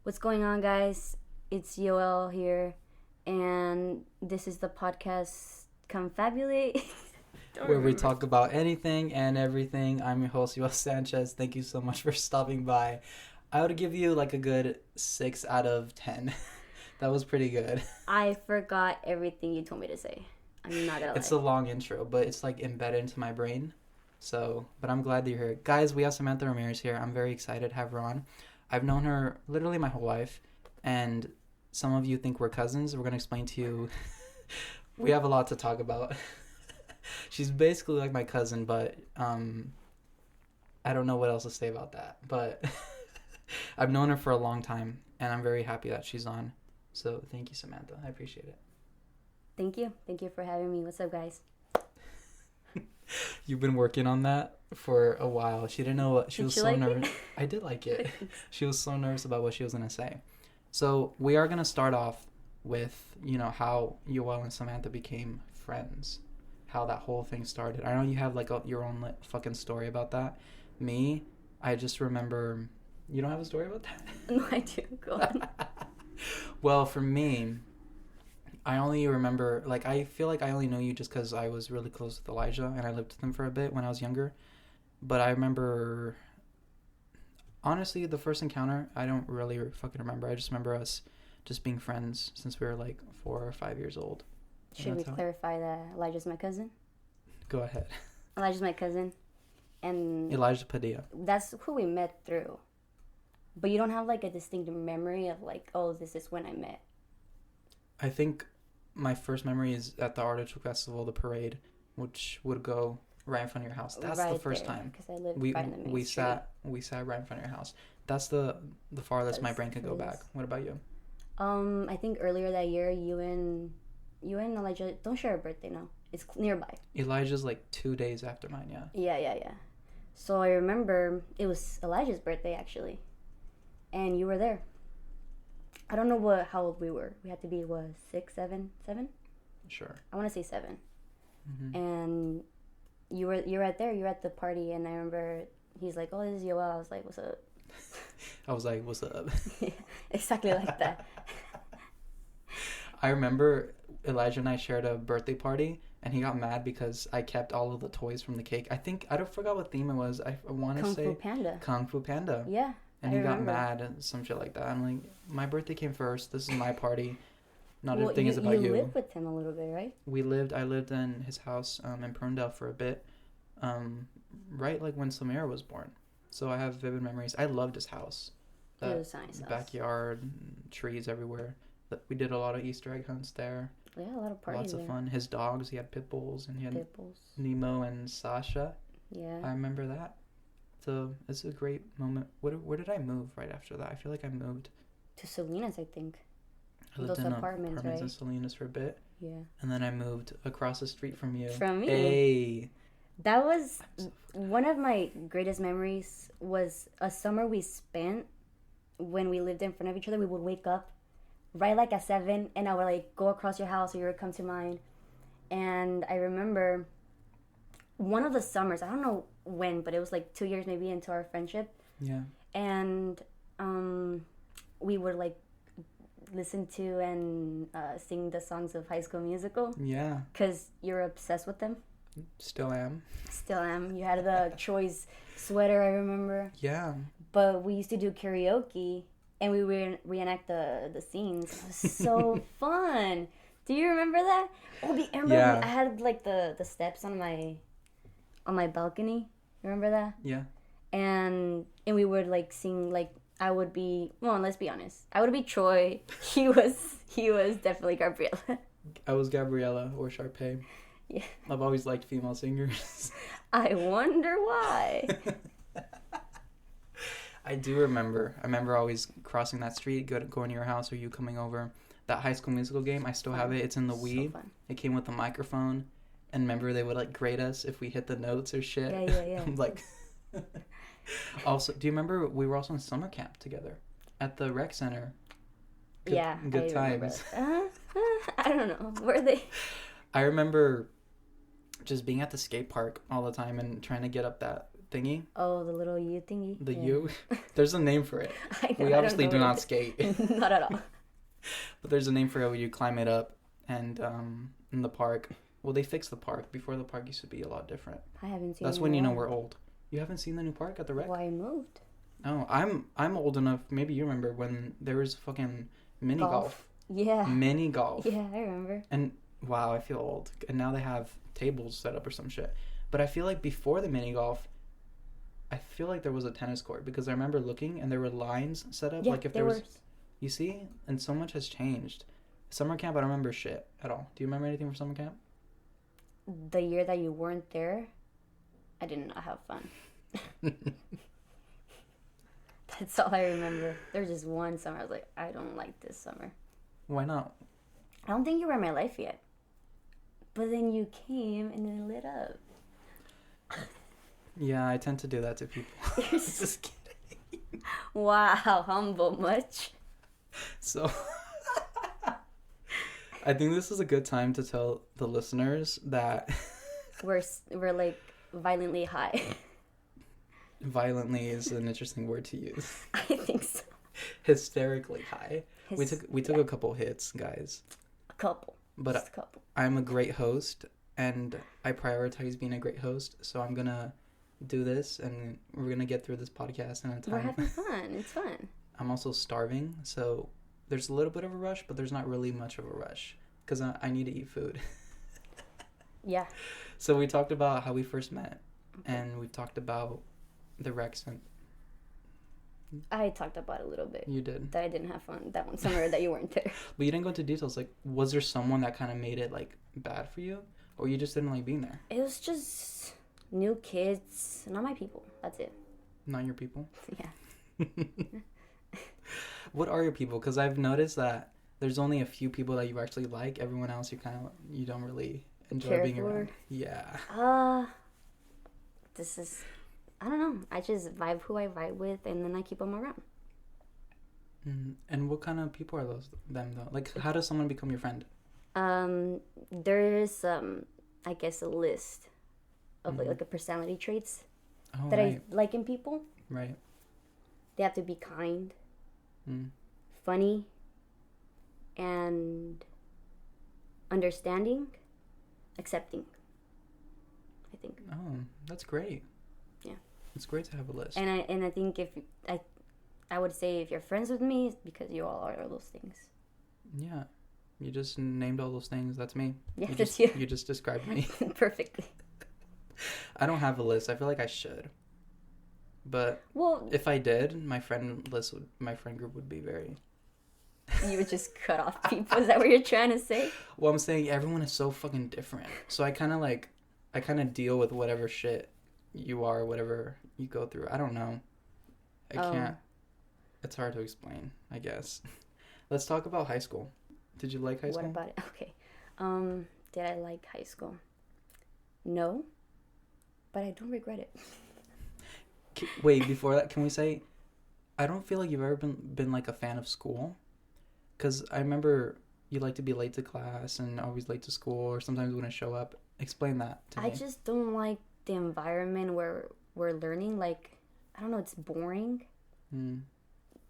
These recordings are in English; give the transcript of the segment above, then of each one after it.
What's going on, guys? It's Yoel here, and this is the podcast Confabulate. Where we talk about anything and everything. I'm your host, Yoel Sanchez. Thank you so much for stopping by. I would give you like a good 6 out of 10. That was pretty good. I forgot everything you told me to say. I'm not gonna lie. It's a long intro, but it's like embedded into my brain. But I'm glad that you're here. Guys, we have Samantha Ramirez here. I'm very excited to have her on. I've known her literally my whole life, and some of you think we're cousins. We're going to explain to you. We have a lot to talk about. She's basically like my cousin, but I don't know what else to say about that. But I've known her for a long time, and I'm very happy that she's on. So thank you, Samantha. I appreciate it. Thank you. Thank you for having me. What's up, guys? You've been working on that for a while. She didn't know what she was so like nervous. I did like it. She was so nervous about what she was gonna say. So we are gonna start off with how Yoel and Samantha became friends, how that whole thing started. I know you have like your own fucking story about that. Me, I just remember. You don't have a story about that? No, I do. Go on. Well, for me, I only remember, I feel like I only know you just because I was really close with Elijah and I lived with him for a bit when I was younger. But I remember, honestly, the first encounter, I don't really fucking remember. I just remember us just being friends since we were 4 or 5 years old. Should we clarify that Elijah's my cousin? Go ahead. Elijah's my cousin. And Elijah Padilla. That's who we met through. But you don't have a distinct memory of this is when I met. I think my first memory is at the Artichoke Festival, the parade, which would go right in front of your house. That's right the first there, time. Because I lived right in the main we street. we sat right in front of your house. That's the farthest my brain could go back. What about you? I think earlier that year, you and Elijah don't share a birthday now. It's nearby. Elijah's 2 days after mine. Yeah. Yeah. So I remember it was Elijah's birthday actually, and you were there. I don't know how old we were. We had to be 6, 7? Sure. I want to say 7. Mm-hmm. And you were right there. You were at the party, and I remember he's like, "Oh, this is Yoel." I was like, "What's up?" I was like, "What's up?" Yeah, exactly like that. I remember Elijah and I shared a birthday party, and he got mad because I kept all of the toys from the cake. I forgot what theme it was. I want to say Kung Fu Panda. Yeah. And he got mad and some shit like that. I'm like, my birthday came first. This is my party. Not everything is about you. You lived with him a little bit, right? I lived in his house in Perndale for a bit. Right when Samira was born. So I have vivid memories. I loved his house. It was nice. Backyard, trees everywhere. We did a lot of Easter egg hunts there. Yeah, a lot of parties. Lots of fun. His dogs, he had pit bulls, and he had Pitbulls. Nemo and Sasha. Yeah. I remember that. So it's a great moment. Where did I move right after that? I feel like I moved to Salinas, I think. I lived in apartments right? in Salinas for a bit. Yeah. And then I moved across the street from you. From me. Hey. That was one of my greatest memories. Was a summer we spent when we lived in front of each other. We would wake up right at 7, and I would go across your house, or you would come to mine. And I remember one of the summers, I don't know when, but it was 2 years maybe into our friendship. Yeah. And we would listen to and sing the songs of High School Musical. Yeah. Because you're obsessed with them. Still am. You had the Troy's sweater, I remember. Yeah. But we used to do karaoke, and we would reenact the scenes. It was so fun. Do you remember that? Oh, I had the steps on my balcony. Remember that? Yeah. And we would sing I would be, well, let's be honest. I would be Troy. He was definitely Gabriella. I was Gabriella or Sharpay. Yeah. I've always liked female singers. I wonder why. I do remember. I remember always crossing that street, going to your house, or you coming over. That High School Musical game, I still have it. It's in the Wii. So fun. It came with a microphone. And remember, they would grade us if we hit the notes or shit. Yeah. I'm Also, do you remember we were also in summer camp together at the rec center? Good times. I don't know. Were they? I remember just being at the skate park all the time and trying to get up that thingy. Oh, the little U thingy. The yeah. U. There's a name for it. I know, We I obviously don't do know not what it skate. is. Not at all. But there's a name for it where you climb it up, and in the park. Well, they fixed the park. Before, the park used to be a lot different. I haven't seen. That's it when in you a know while. we're old. You haven't seen the new park at the rec? Why I moved? No, I'm old enough. Maybe you remember when there was fucking mini golf. Yeah. Mini golf. Yeah, I remember. And wow, I feel old. And now they have tables set up or some shit. But I feel like before the mini golf, I feel like there was a tennis court because I remember looking and there were lines set up. Yeah, like if there was. You see, and so much has changed. Summer camp, I don't remember shit at all. Do you remember anything from summer camp? The year that you weren't there, I did not have fun. That's all I remember. There was just one summer I was like, I don't like this summer. Why not? I don't think you were in my life yet. But then you came and it lit up. Yeah, I tend to do that to people. Just kidding. Wow, humble much. So, I think this is a good time to tell the listeners that we're like violently high. Violently is an interesting word to use. I think so. Hysterically high. We took a couple hits, guys. A couple. But just a couple. I'm a great host, and I prioritize being a great host. So I'm gonna do this, and we're gonna get through this podcast in a time. We're having fun. It's fun. I'm also starving, so there's a little bit of a rush, but there's not really much of a rush because I need to eat food. Yeah. So we talked about how we first met, and we talked about the Rex. And I talked about it a little bit. you did. That I didn't have fun that one summer that you weren't there. But you didn't go into details. Like, was there someone that kind of made it, like, bad for you? Or you just didn't like being there? It was just new kids. Not my people. That's it. Not your people? Yeah. What are your people? Because I've noticed that there's only a few people that you actually like. Everyone else you don't really enjoy Care being for? around. Yeah. This is, I don't know. I just vibe who I vibe with, and then I keep them around. And what kind of people are them though? Like, how does someone become your friend? There's I guess a list of like a personality traits that right. I like in people. Right. They have to be kind, funny, and understanding, accepting. I think. Oh, that's great. Yeah. It's great to have a list. And I think if I would say if you're friends with me, it's because you all are those things. Yeah. You just named all those things. That's me. Yeah, that's you. You just described me. Perfectly. I don't have a list. I feel like I should. But if I did, my friend group would be very... You would just cut off people? Is that what you're trying to say? Well, I'm saying everyone is so fucking different. So I kind of deal with whatever shit you are, whatever you go through. I don't know. I can't. It's hard to explain, I guess. Let's talk about high school. Did you like high school? What about it? Okay. Did I like high school? No. But I don't regret it. Wait, before that, can we say, I don't feel like you've ever been like a fan of school. Because I remember you like to be late to class and always late to school, or sometimes wouldn't show up. Explain that to me. I just don't like the environment where we're learning. Like, I don't know, it's boring.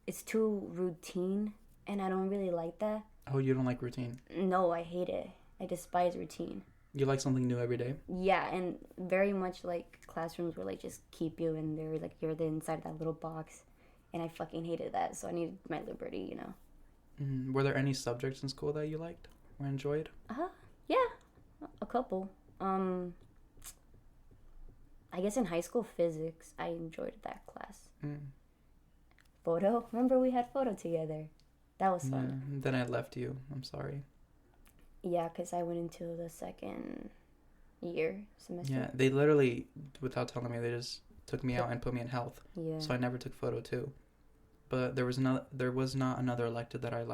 It's too routine, and I don't really like that. Oh, you don't like routine? No, I hate it. I despise routine. You like something new every day? Yeah, and very much like classrooms where like just keep you in there, like you're inside that little box, and I fucking hated that. So I needed my liberty, you know. Were there any subjects in school that you liked or enjoyed? Yeah, a couple. I guess in high school, physics, I enjoyed that class. Photo, remember we had photo together? That was fun. Yeah, then I left you. I'm sorry. Yeah, because I went into the second semester. Yeah, they literally, without telling me, they just took me out and put me in health. Yeah. So I never took photo too. But there was not another elective that I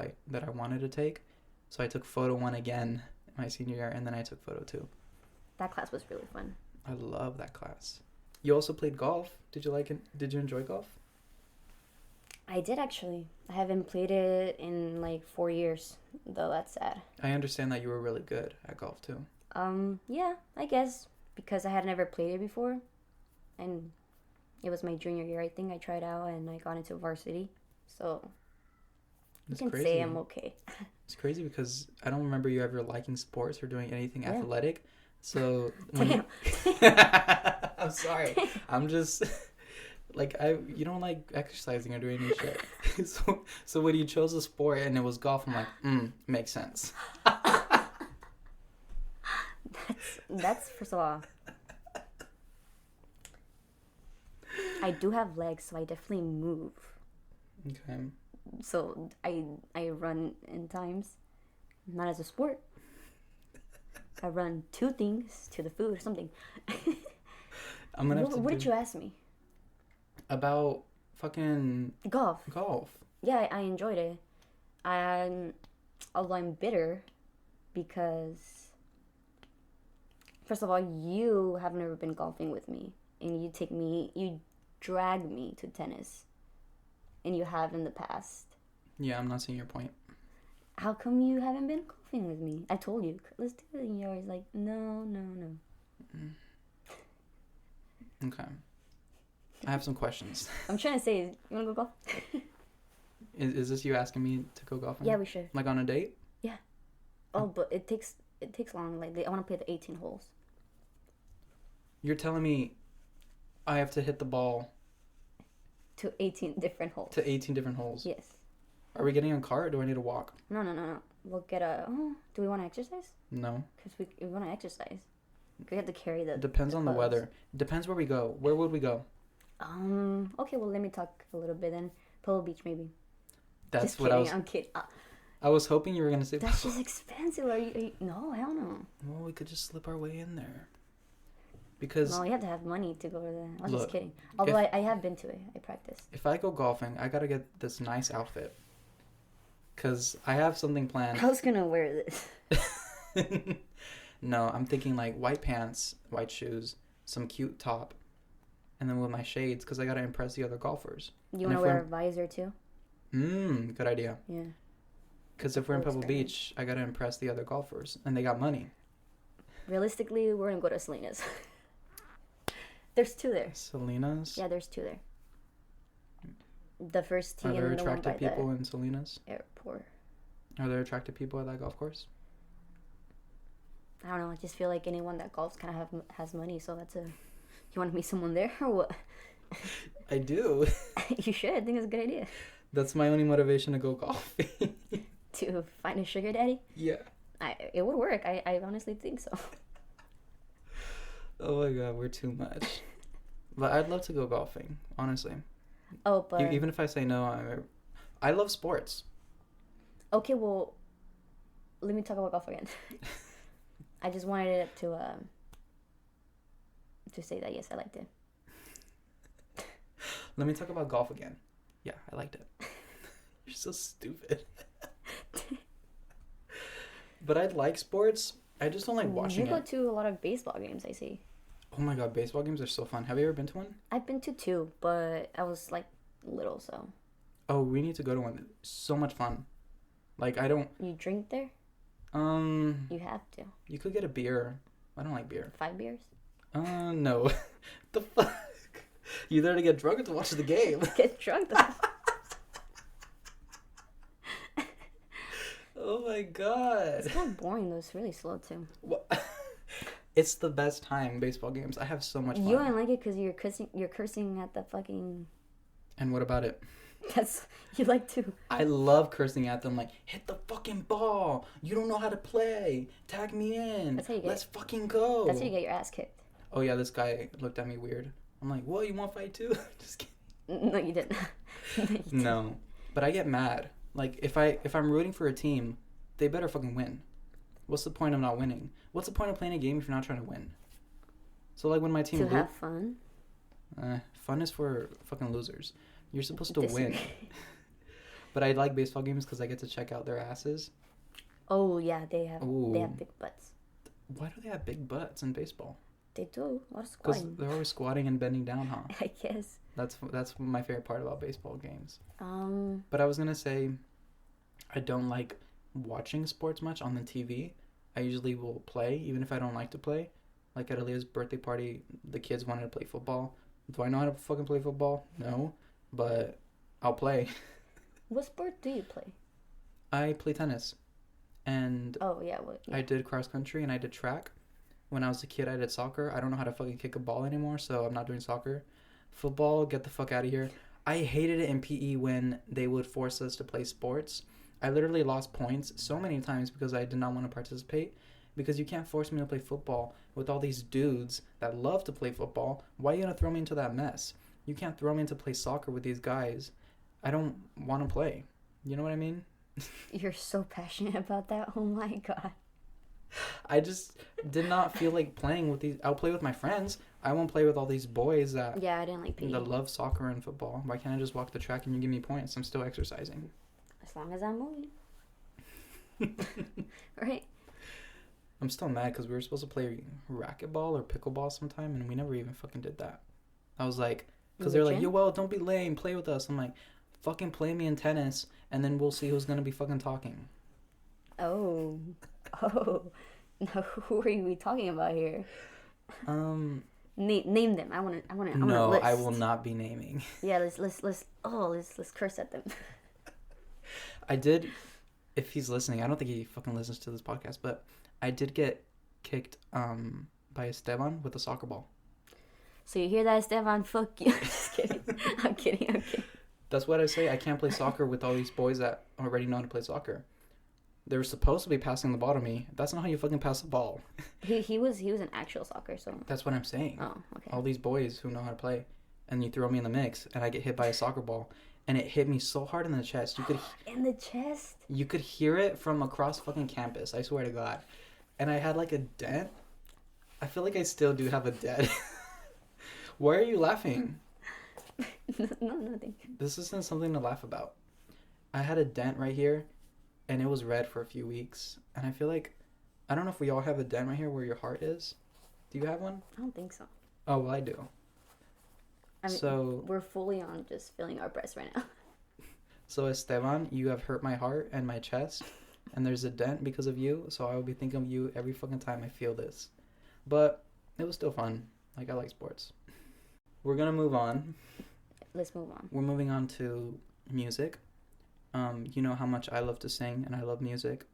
wanted to take. So I took photo 1 again my senior year, and then I took photo 2. That class was really fun. I love that class. You also played golf. Did you like it? Did you enjoy golf? I did actually. I haven't played it in like 4 years, though that's sad. I understand that you were really good at golf too. Yeah, I guess because I had never played it before, and It was my junior year, I think. I tried out and I got into varsity. So you It's can crazy. say I'm okay. It's crazy because I don't remember you ever liking sports or doing anything Yeah. athletic. So when Damn. I'm sorry. I'm just like you don't like exercising or doing any shit. So when you chose a sport and it was golf, I'm like, makes sense. That's first of all. I do have legs, so I definitely move. Okay. So I run in times, not as a sport. I run to things, to the food or something. I'm gonna have to What do did you ask me? about fucking Golf. golf. Yeah, I enjoyed it. Although I'm bitter because, first of all, you have never been golfing with me, and you drag me to tennis, and you have in the past. Yeah, I'm not seeing your point. How come you haven't been golfing with me? I told you, let's do it, and you're always like, no. Okay. I have some questions. I'm trying to say, you want to go golf? Is this you asking me to go golfing? Yeah, we should. Like on a date? Yeah. Oh, but it takes long. Like I want to play the 18 holes. You're telling me I have to hit the ball To 18 different holes. to 18 different holes? Yes. Are we getting a car or do I need to walk? No. We'll get a. Oh, do we want to exercise? No. Because we want to exercise. We have to carry the. Depends on the clubs. weather. Depends where we go. Where would we go? Okay. Well, let me talk a little bit then. Pebble Beach, maybe. That's Just what kidding. I was. I'm kidding. I was hoping you were gonna say. That's just expensive. Are you? No, hell no. Well, we could just slip our way in there. Because No, you have to have money to go to the. I was just Look, kidding. Although I have been to it. I practiced. if I go golfing, I gotta get this nice outfit. Cause I have something planned. I was gonna wear this. No, I'm thinking like white pants, white shoes, some cute top, and then with my shades, cause I gotta impress the other golfers. You want to wear a visor too? Good idea. Yeah. Cause if we're in Looks Pebble great. Beach, I gotta impress the other golfers, and they got money. Realistically, we're gonna go to Selena's. There's two there. Selena's. Yeah, there's two there. The first tee Are there and the one by attractive people in Selena's? the airport. Are there attractive people at that golf course? I don't know. I just feel like anyone that golfs kind of has money, so that's a. You want to meet someone there or what? I do. You should. I think it's a good idea. That's my only motivation to go golfing. To find a sugar daddy. Yeah. It would work. I honestly think so. Oh my god, we're too much. But I'd love to go golfing, honestly. Oh, but Even if I say no, I love sports. okay. Well, let me talk about golf again. I just wanted it to say that yes, I liked it. Let me talk about golf again. Yeah, I liked it. You're so stupid. But I like sports. I just don't like watching You go it. to a lot of baseball games, I see. Oh my god, baseball games are so fun. Have you ever been to one? I've been to two, but I was like little, so. Oh, we need to go to one. So much fun. Like I don't. You drink there? You have to. You could get a beer. I don't like beer. 5 beers? No. The fuck? You there to get drunk or to watch the game? Get drunk though. Oh my god. It's kind of boring though. It's really slow too. What? It's the best time, baseball games. I have so much fun. You don't like it because you're cursing. You're cursing at the fucking. And what about it? That's you like to. I love cursing at them like, hit the fucking ball. You don't know how to play. Tag me in. That's how you get. Let's fucking go. That's how you get your ass kicked. Oh yeah, this guy looked at me weird. I'm like, what? You want to fight too? Just kidding. No, you didn't. No, you didn't. No, but I get mad. Like if I'm rooting for a team, they better fucking win. What's the point of not winning? What's the point of playing a game if you're not trying to win? So like when my team To have fun. fun is for fucking losers. You're supposed to Disagree. win. But I like baseball games because I get to check out their asses. Oh yeah, they have Ooh. big butts. Why do they have big butts in baseball? They do a lot of Because squatting. they're always squatting and bending down, huh? I guess. That's my favorite part about baseball games. Um. But I was gonna say, I don't like watching sports much on the TV. I usually will play, even if I don't like to play. Like at Aaliyah's birthday party, the kids wanted to play football, Do I know how to fucking play football? No, but I'll play. What sport do you play? I play tennis, and Oh yeah, what? Yeah. I did cross country and I did track. When I was a kid, I did soccer. I don't know how to fucking kick a ball anymore, so I'm not doing soccer. Football, get the fuck out of here. I hated it in PE when they would force us to play sports. I literally lost points so many times because I did not want to participate. Because you can't force me to play football with all these dudes that love to play football. Why are you going to throw me into that mess? You can't throw me into play soccer with these guys. I don't want to play. You know what I mean? You're so passionate about that. Oh my god. I just did not feel like playing with these. I'll play with my friends. I won't play with all these boys that Yeah, I didn't like PE. that love soccer and football. Why can't I just walk the track and you give me points? I'm still exercising. As long as I'm moving. Right. I'm still mad because we were supposed to play racquetball or pickleball sometime, and we never even fucking did that. I was like, because they're like, yo, well, don't be lame, play with us. I'm like, fucking play me in tennis, and then we'll see who's gonna be fucking talking. Oh. Now, who are we talking about here? Name them. I want to. No, list. I will not be naming. Yeah, let's curse at them. I did, if he's listening, I don't think he fucking listens to this podcast, but I did get kicked by Esteban with a soccer ball. So you hear that, Esteban? Fuck you. Just kidding. I'm kidding. That's what I say. I can't play soccer with all these boys that already know how to play soccer. They were supposed to be passing the ball to me. That's not how you fucking pass the ball. He was in actual soccer, so. That's what I'm saying. Oh, okay. All these boys who know how to play, and you throw me in the mix, and I get hit by a soccer ball, and it hit me so hard in the chest. You could in the chest. You could hear it from across fucking campus. I swear to God. And I had like a dent. I feel like I still do have a dent. Why are you laughing? No, nothing. This isn't something to laugh about. I had a dent right here, and it was red for a few weeks. And I feel like, I don't know if we all have a dent right here where your heart is. Do you have one? I don't think so. Oh, well, I do. I mean, so we're fully on just feeling our breasts right now. So Esteban, you have hurt my heart and my chest, and there's a dent because of you. So I will be thinking of you every fucking time I feel this. But it was still fun. Like, I like sports. We're gonna move on. Let's move on. We're moving on to music. You know how much I love to sing and I love music.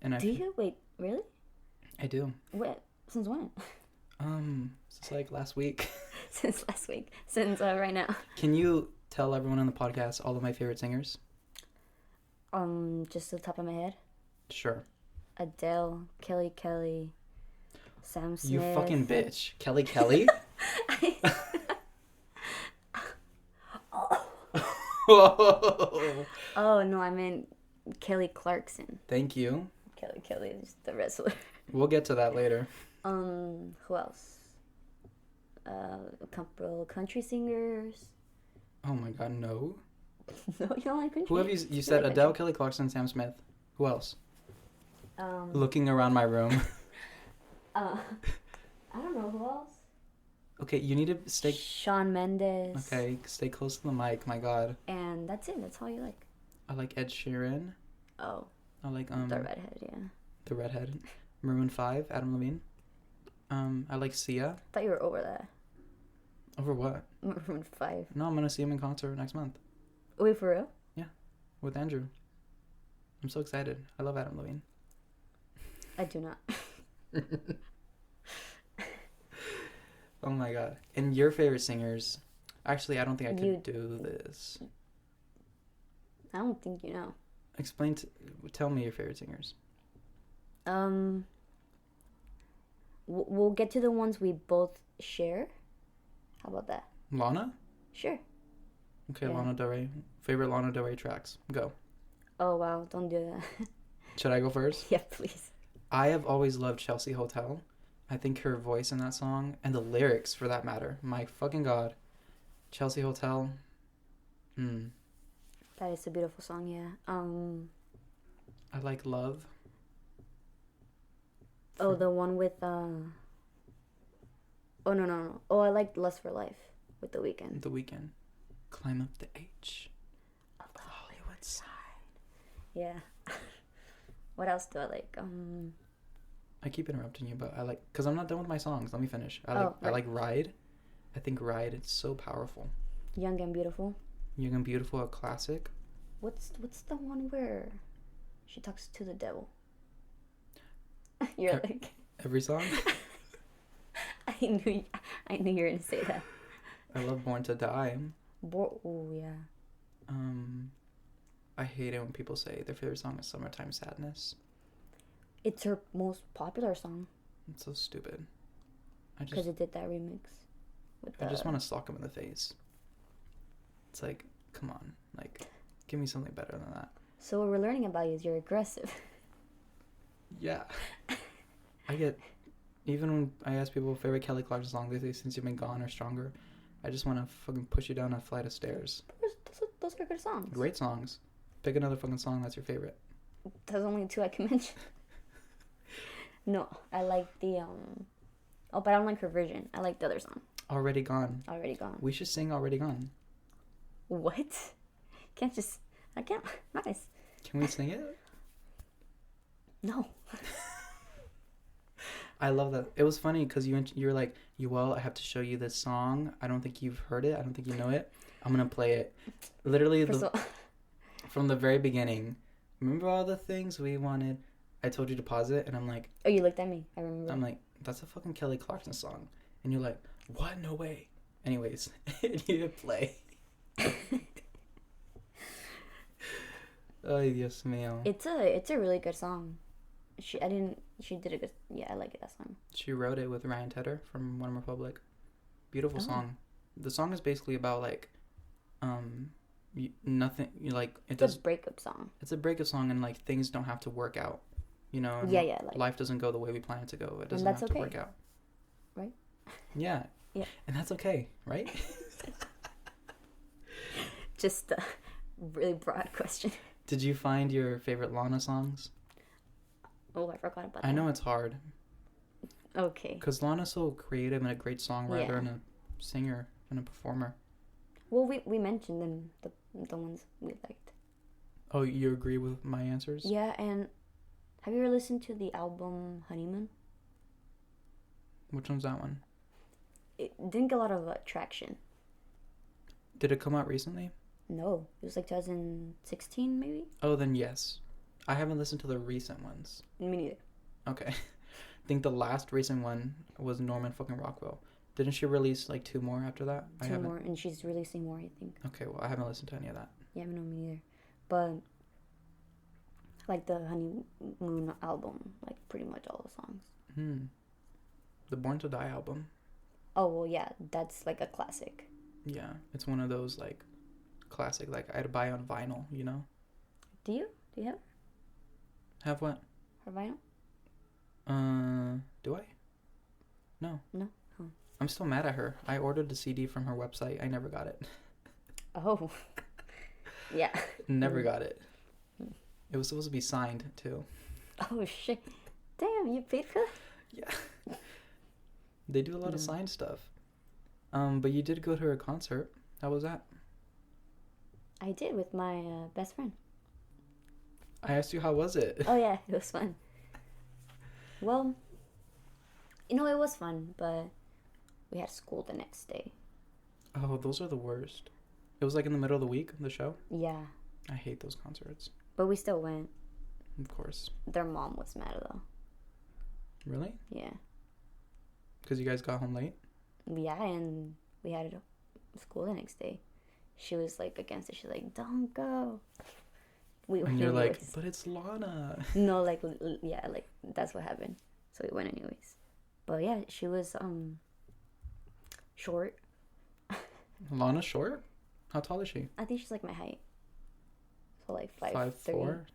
And Do you? Wait, really? I do. What? Since when? Since like last week. Since last week. Since right now. Can you tell everyone on the podcast all of my favorite singers? Just the top of my head. Sure. Adele, Kelly, Sam Smith. You fucking bitch. Kelly? Whoa. Oh no, I meant Kelly Clarkson. Thank you. Kelly is the wrestler. We'll get to that later. Who else? A couple country singers. Oh my god, no. No, you don't like country? Who have you said like Adele, country. Kelly Clarkson, Sam Smith. Who else? Um, Looking around my room. I don't know who else. Okay, you need to stay. Shawn Mendes. Okay, stay close to the mic. My god. And that's it. That's all you like. I like Ed Sheeran. Oh. I like The redhead, yeah. The redhead. Maroon 5, Adam Levine. I like Sia. I thought you were over that. Over what? Maroon 5. No, I'm gonna see him in concert next month. Wait, for real? Yeah, with Andrew. I'm so excited. I love Adam Levine. I do not. Oh my god. And your favorite singers? Actually, I don't think I could do this. I don't think you know. Tell me your favorite singers. We'll get to the ones we both share. How about that? Lana? Sure. Okay, Yeah. Lana Del Rey. Favorite Lana Del Rey tracks. Go. Oh wow, don't do that. Should I go first? Yeah, please. I have always loved Chelsea Hotel. I think her voice in that song, and the lyrics for that matter. My fucking god. Chelsea Hotel. That is a beautiful song, yeah. I like Love. Oh, the one with Oh no. Oh, I like Lust for Life with The Weeknd. The Weeknd. Climb up the H of the Hollywood sign. Yeah. What else do I like? I keep interrupting you, but I like, because I'm not done with my songs. Let me finish. I like right. Ride. I think Ride, it's so powerful. Young and Beautiful. Young and Beautiful, a classic. What's the one where she talks to the devil? You're like... Every song? I knew you were gonna say that. I love Born to Die. Oh, yeah. I hate it when people say their favorite song is Summertime Sadness. It's her most popular song. It's so stupid. Because it did that remix. I just want to sock him in the face. It's like, come on. Like, give me something better than that. So what we're learning about you is you're aggressive. Yeah. Even when I ask people favorite Kelly Clarkson song, they say Since You've Been Gone or Stronger. I just want to fucking push you down a flight of stairs. Those are good songs. Great songs. Pick another fucking song that's your favorite. There's only 2 I can mention. No, I like the oh, but I don't like her version. I like the other song. Already Gone. Already Gone. We should sing Already Gone. What? I can't. Nice. Can we sing it? No. I love that. It was funny because you're like, I have to show you this song. I don't think you've heard it. I don't think you know it. I'm going to play it. Literally, from the very beginning. Remember all the things we wanted? I told you to pause it, and I'm like... Oh, you looked at me. I remember. I'm like, that's a fucking Kelly Clarkson song. And you're like, what? No way. Anyways, you hit play. Ay, Dios mío. It's a really good song. She did a good... Yeah, I like it, that song. She wrote it with Ryan Tedder from One Republic. Beautiful song. The song is basically about, like, it's a breakup song. It's a breakup song, and, like, things don't have to work out, you know? And yeah. life doesn't go the way we plan it to go. It doesn't have to work out. Right? Yeah. Yeah. And that's okay, right? Just a really broad question. Did you find your favorite Lana songs? Oh, I forgot about that. I know it's hard. Okay. Because Lana's so creative and a great songwriter and a singer and a performer. Well, we mentioned them, the ones we liked. Oh, you agree with my answers? Yeah, and have you ever listened to the album Honeymoon? Which one's that one? It didn't get a lot of traction. Did it come out recently? No, it was like 2016 maybe? Oh, then yes. I haven't listened to the recent ones. Me neither. Okay. I think the last recent one was Norman fucking Rockwell. Didn't she release like 2 more after that? Two more, and she's releasing more, I think. Okay, well, I haven't listened to any of that. Yeah, no, me neither. But like the Honeymoon album, like pretty much all the songs. The Born to Die album. Oh, well, yeah, that's like a classic. Yeah, it's one of those like classic, like I'd buy on vinyl, you know? Do you? Do you have? Have what? Her vinyl? Do I? No. No? Oh. I'm still mad at her. I ordered the CD from her website. I never got it. Oh. Yeah. Never got it. It was supposed to be signed, too. Oh, shit. Damn, you paid for that? Yeah. They do a lot of signed stuff. But you did go to her concert. How was that? I did, with my best friend. I asked you, how was it? Oh, yeah, it was fun. Well, it was fun, but we had school the next day. Oh, those are the worst. It was like in the middle of the week, the show? Yeah. I hate those concerts. But we still went. Of course. Their mom was mad, though. Really? Yeah. Because you guys got home late? Yeah, and we had school the next day. She was, like, against it. She's like, don't go. We went and you're anyways. like, but it's Lana. No, like, yeah, like, that's what happened. So we went anyways. But, yeah, she was, short. Lana's short? How tall is she? I think she's, like, my height. So, like, 5'4"?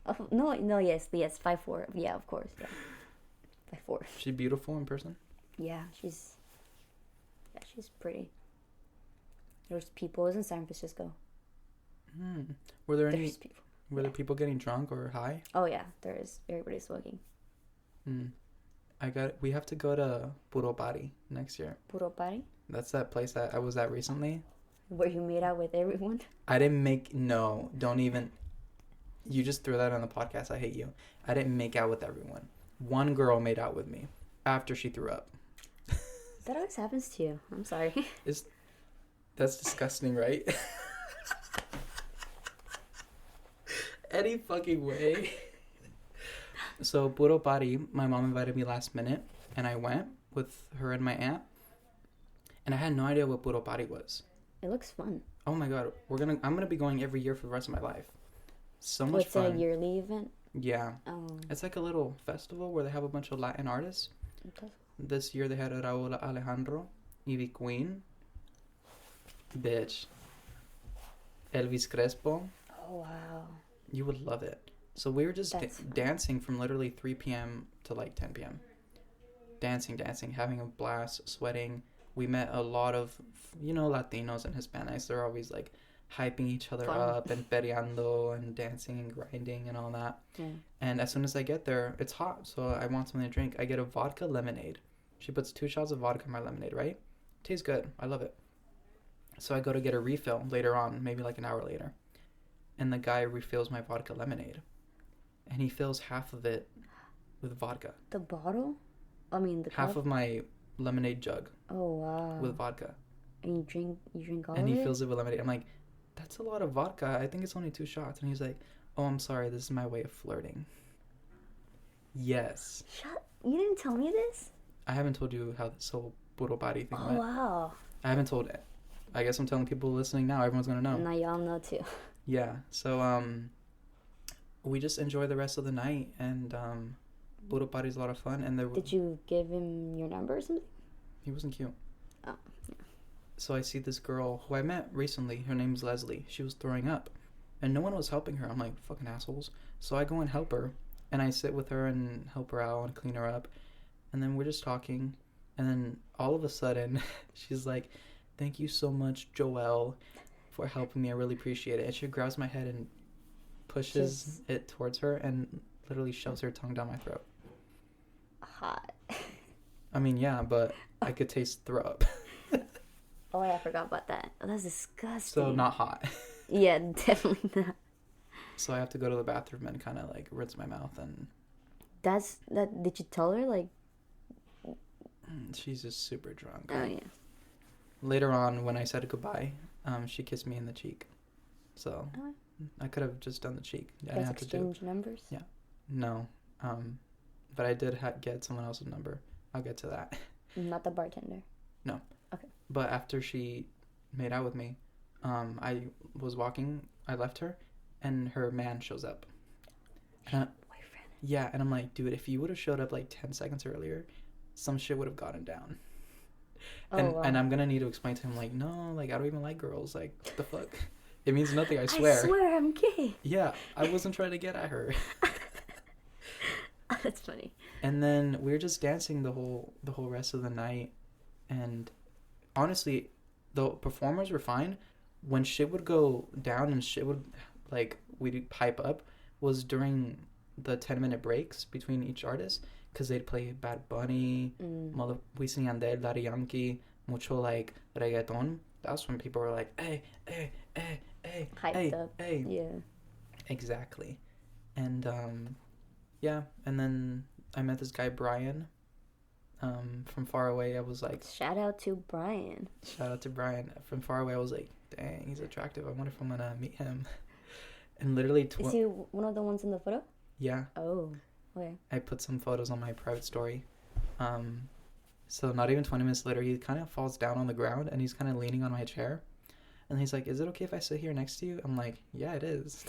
Oh, no, yes, 5'4". Yeah, of course, yeah. 5'4". She's beautiful in person? Yeah, she's pretty. There's people. It was in San Francisco. Were there people. Were there people getting drunk or high? Oh yeah, there is. Everybody's smoking. We have to go to Puro Party next year. Puro Party? That's that place that I was at recently. Where you made out with everyone? I didn't make... No, don't even... You just threw that on the podcast. I hate you. I didn't make out with everyone. One girl made out with me after she threw up. That always happens to you. I'm sorry. That's disgusting, right? Any fucking way. So, puro party, my mom invited me last minute, and I went with her and my aunt, and I had no idea what puro party was. It looks fun. Oh my god, I'm gonna be going every year for the rest of my life. So much It's fun. a yearly event? Yeah. Oh. It's like a little festival where they have a bunch of Latin artists. Okay. This year they had Raúl Alejandro, Ivy Queen, bitch, Elvis Crespo. Oh, wow. You would love it. So we were just dancing from literally 3 p.m. to like 10 p.m. Dancing, having a blast, sweating. We met a lot of, Latinos and Hispanics. They're always like hyping each other up and peleando and dancing and grinding and all that. Yeah. And as soon as I get there, it's hot, so I want something to drink. I get a vodka lemonade. She puts 2 shots of vodka in my lemonade, right? Tastes good. I love it. So I go to get a refill later on, maybe like an hour later. And the guy refills my vodka lemonade. And he fills half of it with vodka. The bottle? I mean, the cup? Half of my lemonade jug. Oh, wow. With vodka. And you drink all of it? And he fills it with lemonade. I'm like, that's a lot of vodka. I think it's only 2 shots. And he's like, oh, I'm sorry. This is my way of flirting. Yes. You didn't tell me this? I haven't told you how this whole puro party thing went. Oh, wow. I haven't told it. I guess I'm telling people listening now. Everyone's going to know. Now y'all know too. Yeah. So, we just enjoy the rest of the night. And, puro party is a lot of fun. And Did you give him your number or something? He wasn't cute. Oh, yeah. So I see this girl who I met recently. Her name's Leslie. She was throwing up. And no one was helping her. I'm like, fucking assholes. So I go and help her. And I sit with her and help her out and clean her up. And then we're just talking. And then all of a sudden, she's like, thank you so much, Joelle, for helping me. I really appreciate it. And she grabs my head and pushes it towards her and literally shoves her tongue down my throat. Hot. I mean, yeah, but I could taste throw up. Oh, yeah, I forgot about that. Oh, that's disgusting. So not hot. Yeah, definitely not. So I have to go to the bathroom and kind of like rinse my mouth and... Did you tell her, like... She's just super drunk. Oh, yeah. Later on, when I said goodbye, she kissed me in the cheek. So I could have just done the cheek. You guys exchange numbers? Yeah. No. But I did get someone else's number. I'll get to that. Not the bartender? No. Okay. But after she made out with me, I was walking. I left her, and her man shows up. Boyfriend. Yeah, and I'm like, dude, if you would have showed up like 10 seconds earlier, some shit would have gotten down. And I'm gonna need to explain to him, like, no, like, I don't even like girls. Like, what the fuck? It means nothing, I swear. I swear I'm gay. Yeah, I wasn't trying to get at her. Oh, that's funny. And then we were just dancing the whole rest of the night. And honestly, the performers were fine. When shit would go down and shit would, like, we'd pipe up was during the 10-minute breaks between each artist. Because they'd play Bad Bunny, Wisin y Yandel, Daddy Yankee, mucho, like, reggaeton. That's when people were like, hey, hey, hey, hey, hyped hey, up. Hey. Yeah. Exactly. And, yeah. And then I met this guy, Brian. From far away, I was like... Shout out to Brian. From far away, I was like, dang, he's attractive. I wonder if I'm going to meet him. And literally... Is he one of the ones in the photo? Yeah. Oh. Okay. I put some photos on my private story. So not even 20 minutes later, he kind of falls down on the ground and he's kind of leaning on my chair. And he's like, is it okay if I sit here next to you? I'm like, yeah, it is.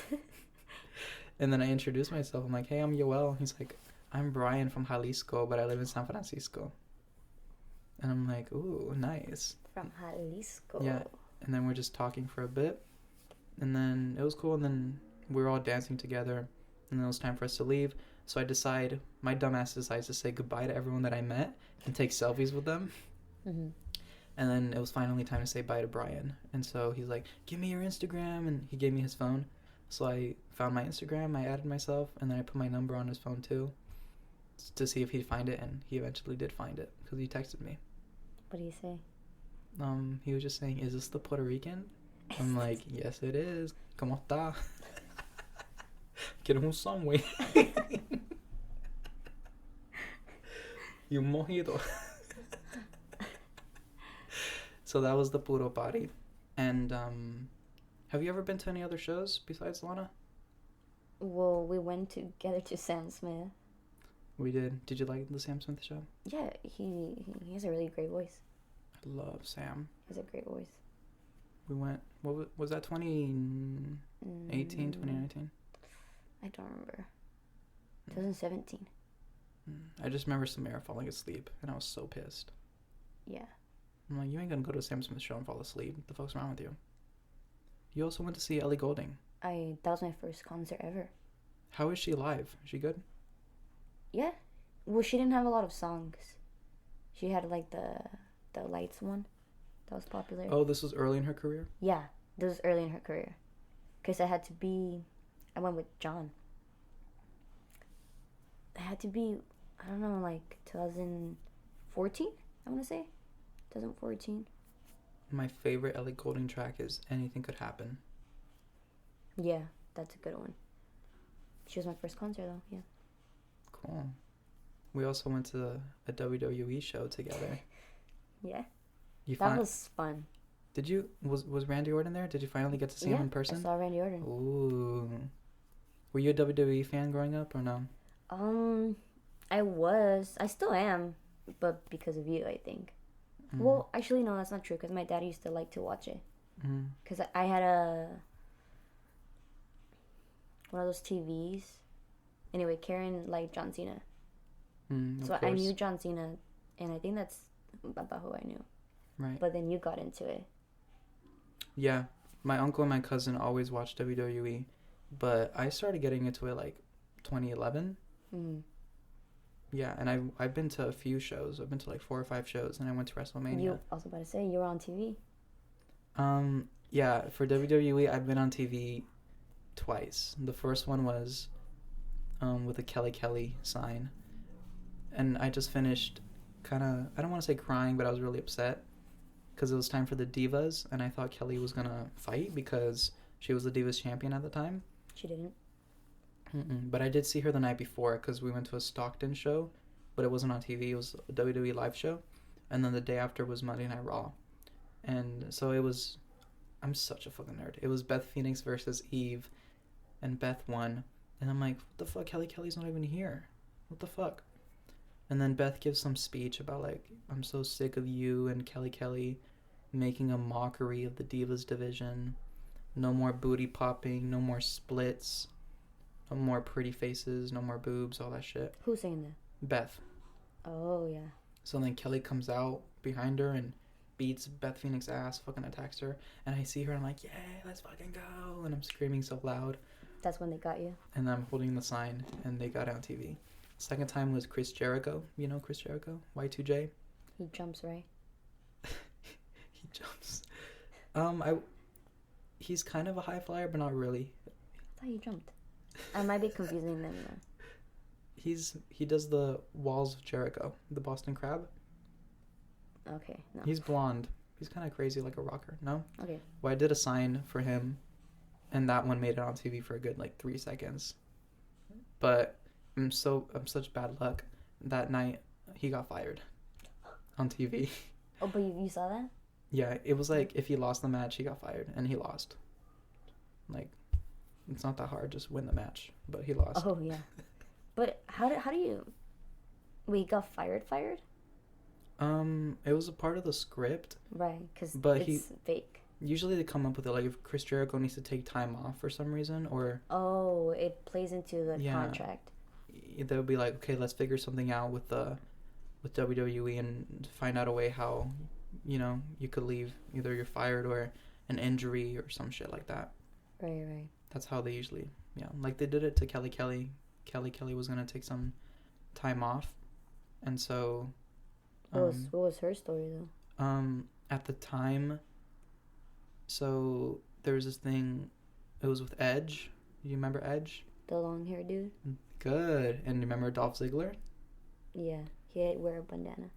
And then I introduce myself. I'm like, hey, I'm Yoel. He's like, I'm Brian from Jalisco, but I live in San Francisco. And I'm like, ooh, nice. From Jalisco. Yeah. And then we're just talking for a bit. And then it was cool. And then we were all dancing together. And then it was time for us to leave. So my dumbass decides to say goodbye to everyone that I met and take selfies with them. Mm-hmm. And then it was finally time to say bye to Brian. And so he's like, give me your Instagram. And he gave me his phone. So I found my Instagram, I added myself, and then I put my number on his phone too to see if he'd find it. And he eventually did find it because he texted me. What do you say? He was just saying, is this the Puerto Rican? I'm like, yes, it is. ¿Cómo está? ¿Quieres un sandwich? Y un mojito. So that was the puro party. And have you ever been to any other shows besides Lana? Well, we went together to Sam Smith. We did. Did you like the Sam Smith show? Yeah, he has a really great voice. I love Sam. He has a great voice. We went, what was that, 2018, 2019? I don't remember. 2017. I just remember Samara falling asleep, and I was so pissed. Yeah. I'm like, you ain't gonna go to a Sam Smith show and fall asleep. What the fuck's wrong with you? You also went to see Ellie Goulding. That was my first concert ever. How is she live? Is she good? Yeah. Well, she didn't have a lot of songs. She had like the Lights one. That was popular. Oh, this was early in her career? Yeah, this was early in her career. Because I went with John. It had to be, I don't know, like 2014, I want to say. 2014. My favorite Ellie Goulding track is Anything Could Happen. Yeah, that's a good one. She was my first concert though, yeah. Cool. We also went to a WWE show together. Yeah. That was fun. Did you, was Randy Orton there? Did you finally get to see him in person? I saw Randy Orton. Ooh. Were you a WWE fan growing up or no? I still am, but because of you, I think. Well, actually, no, that's not true, because my dad used to like to watch it. Because I had one of those TVs. Anyway, Karen liked John Cena. So I knew John Cena, and I think that's about who I knew. Right. But then you got into it. Yeah. My uncle and my cousin always watched WWE, but I started getting into it like 2011. Yeah, and I've been to a few shows. I've been to like 4 or 5 shows, and I went to WrestleMania. I was about to say, you were on TV. Yeah, for WWE, I've been on TV twice. The first one was with a Kelly sign. And I just finished kind of, I don't want to say crying, but I was really upset because it was time for the Divas, and I thought Kelly was going to fight because she was the Divas champion at the time. She didn't. But I did see her the night before because we went to a Stockton show, but it wasn't on TV. It was a WWE live show. And then the day after was Monday Night Raw. And so it was, I'm such a fucking nerd. It was Beth Phoenix versus Eve, and Beth won. And I'm like, what the fuck? Kelly's not even here. What the fuck? And then Beth gives some speech about like, I'm so sick of you and Kelly making a mockery of the Divas division. No more booty popping, no more splits, no more pretty faces, no more boobs, all that shit. Who's saying that? Beth. Oh, yeah. So then Kelly comes out behind her and beats Beth Phoenix's ass, fucking attacks her. And I see her and I'm like, yeah, let's fucking go. And I'm screaming so loud. That's when they got you? And I'm holding the sign and they got on TV. Second time was Chris Jericho. You know Chris Jericho? Y2J? He jumps, right? He jumps. He's kind of a high flyer, but not really. I thought he jumped. I might be confusing them then. He does the Walls of Jericho, the Boston Crab. Okay, no. He's blonde. He's kind of crazy like a rocker. No? Okay. Well, I did a sign for him, and that one made it on TV for a good like 3 seconds. But I'm such bad luck. That night he got fired on TV. Oh, but you saw that? Yeah, it was like if he lost the match, he got fired, and he lost. Like, it's not that hard, just win the match, but he lost. Oh yeah, but how do you? Wait, he got fired? It was a part of the script. Right, because it's fake. Usually they come up with it like if Chris Jericho needs to take time off for some reason, or oh, it plays into the contract. They'll be like, okay, let's figure something out with WWE and find out a way how, you could leave. Either you're fired or an injury or some shit like that. Right. That's how they usually, like they did it to Kelly. Kelly was gonna take some time off, and so. What was her story though? At the time. So there was this thing. It was with Edge. Do you remember Edge? The long hair dude. Good. And you remember Dolph Ziggler? Yeah, he had wear a bandana.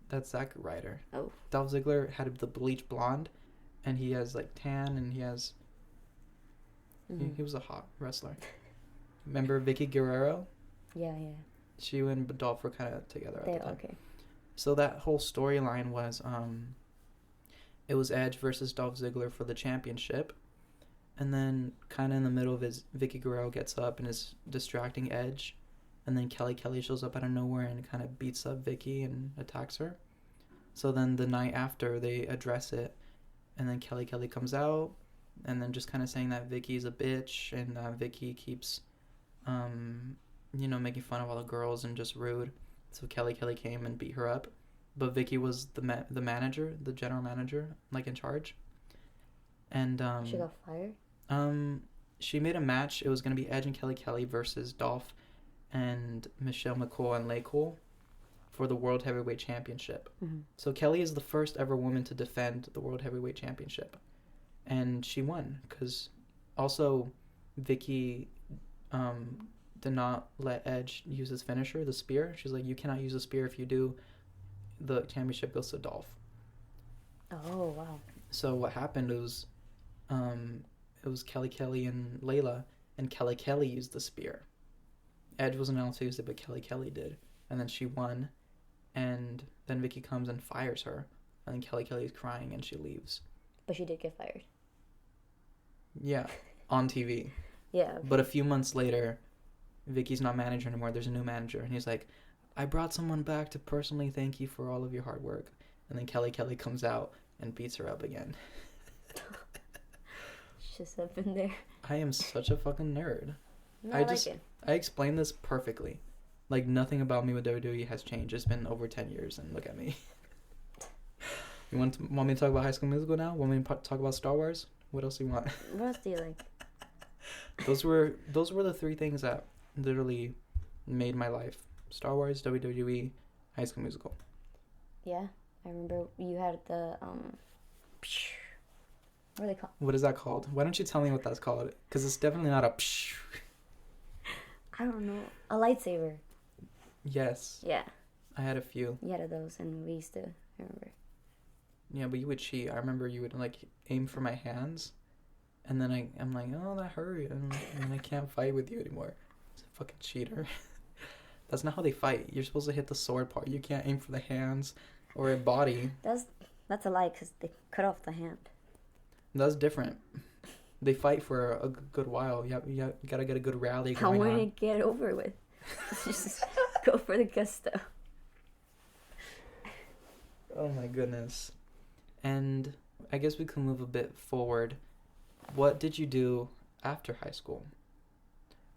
That's Zack Ryder. Oh. Dolph Ziggler had the bleach blonde, and he has like tan, and he has. Mm-hmm. He was a hot wrestler. Remember Vicky Guerrero? Yeah. She and Dolph were kind of together at the time. Okay. So that whole storyline was, it was Edge versus Dolph Ziggler for the championship. And then kind of in the middle of his, Vicky Guerrero gets up and is distracting Edge. And then Kelly shows up out of nowhere and kind of beats up Vicky and attacks her. So then the night after, they address it. And then Kelly comes out and then just kind of saying that Vicky's a bitch and Vicky keeps, making fun of all the girls and just rude. So Kelly came and beat her up. But Vicky was the manager, the general manager, like in charge. And she got fired? She made a match. It was going to be Edge and Kelly versus Dolph and Michelle McCool and Lay Cool for the World Heavyweight Championship. Mm-hmm. So Kelly is the first ever woman to defend the World Heavyweight Championship. And she won because also Vicky did not let Edge use his finisher, the spear. She's like, you cannot use a spear. If you do, the championship goes to Dolph. Oh, wow. So what happened was it was Kelly and Layla, and Kelly used the spear. Edge wasn't able to use it, but Kelly did. And then she won, and then Vicky comes and fires her. And then Kelly is crying, and she leaves. But she did get fired. Yeah, on TV. Yeah. But a few months later, Vicky's not manager anymore. There's a new manager, and he's like, I brought someone back to personally thank you for all of your hard work. And then Kelly comes out and beats her up again. Just up in there. I am such a fucking nerd. No, I like it. I explained this perfectly. Like, nothing about me with WWE has changed. It's been over 10 years, and look at me. You want me to talk about High School Musical now? Want me to talk about Star Wars? What else do you want? What else do you like? Those were the three things that literally made my life. Star Wars, WWE, High School Musical. Yeah, I remember you had the what are they called? What is that called? Why don't you tell me what that's called? Because it's definitely not a I don't know. A lightsaber. Yes. Yeah. I had a few. You had those, and we used to, I remember. Yeah, but you would cheat. I remember you would, like, aim for my hands, and then I'm like, oh, that hurt, and I can't fight with you anymore. It's a fucking cheater. That's not how they fight. You're supposed to hit the sword part. You can't aim for the hands or a body. That's a lie, because they cut off the hand. That's different. They fight for a good while. You gotta get a good rally going on. I want to get it over with. Just go for the gusto. Oh my goodness. And I guess we can move a bit forward. What did you do after high school?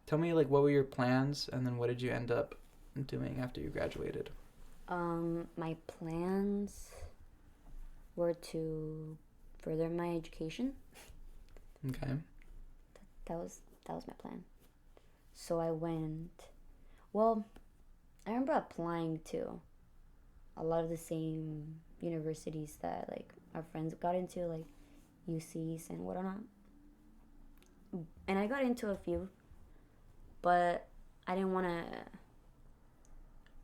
Tell me, like, what were your plans, and then what did you end up doing after you graduated? My plans were to further my education. Okay. That was my plan. So I went. Well, I remember applying to a lot of the same universities that, like, our friends got into, like UCs and whatnot. And I got into a few, but I didn't want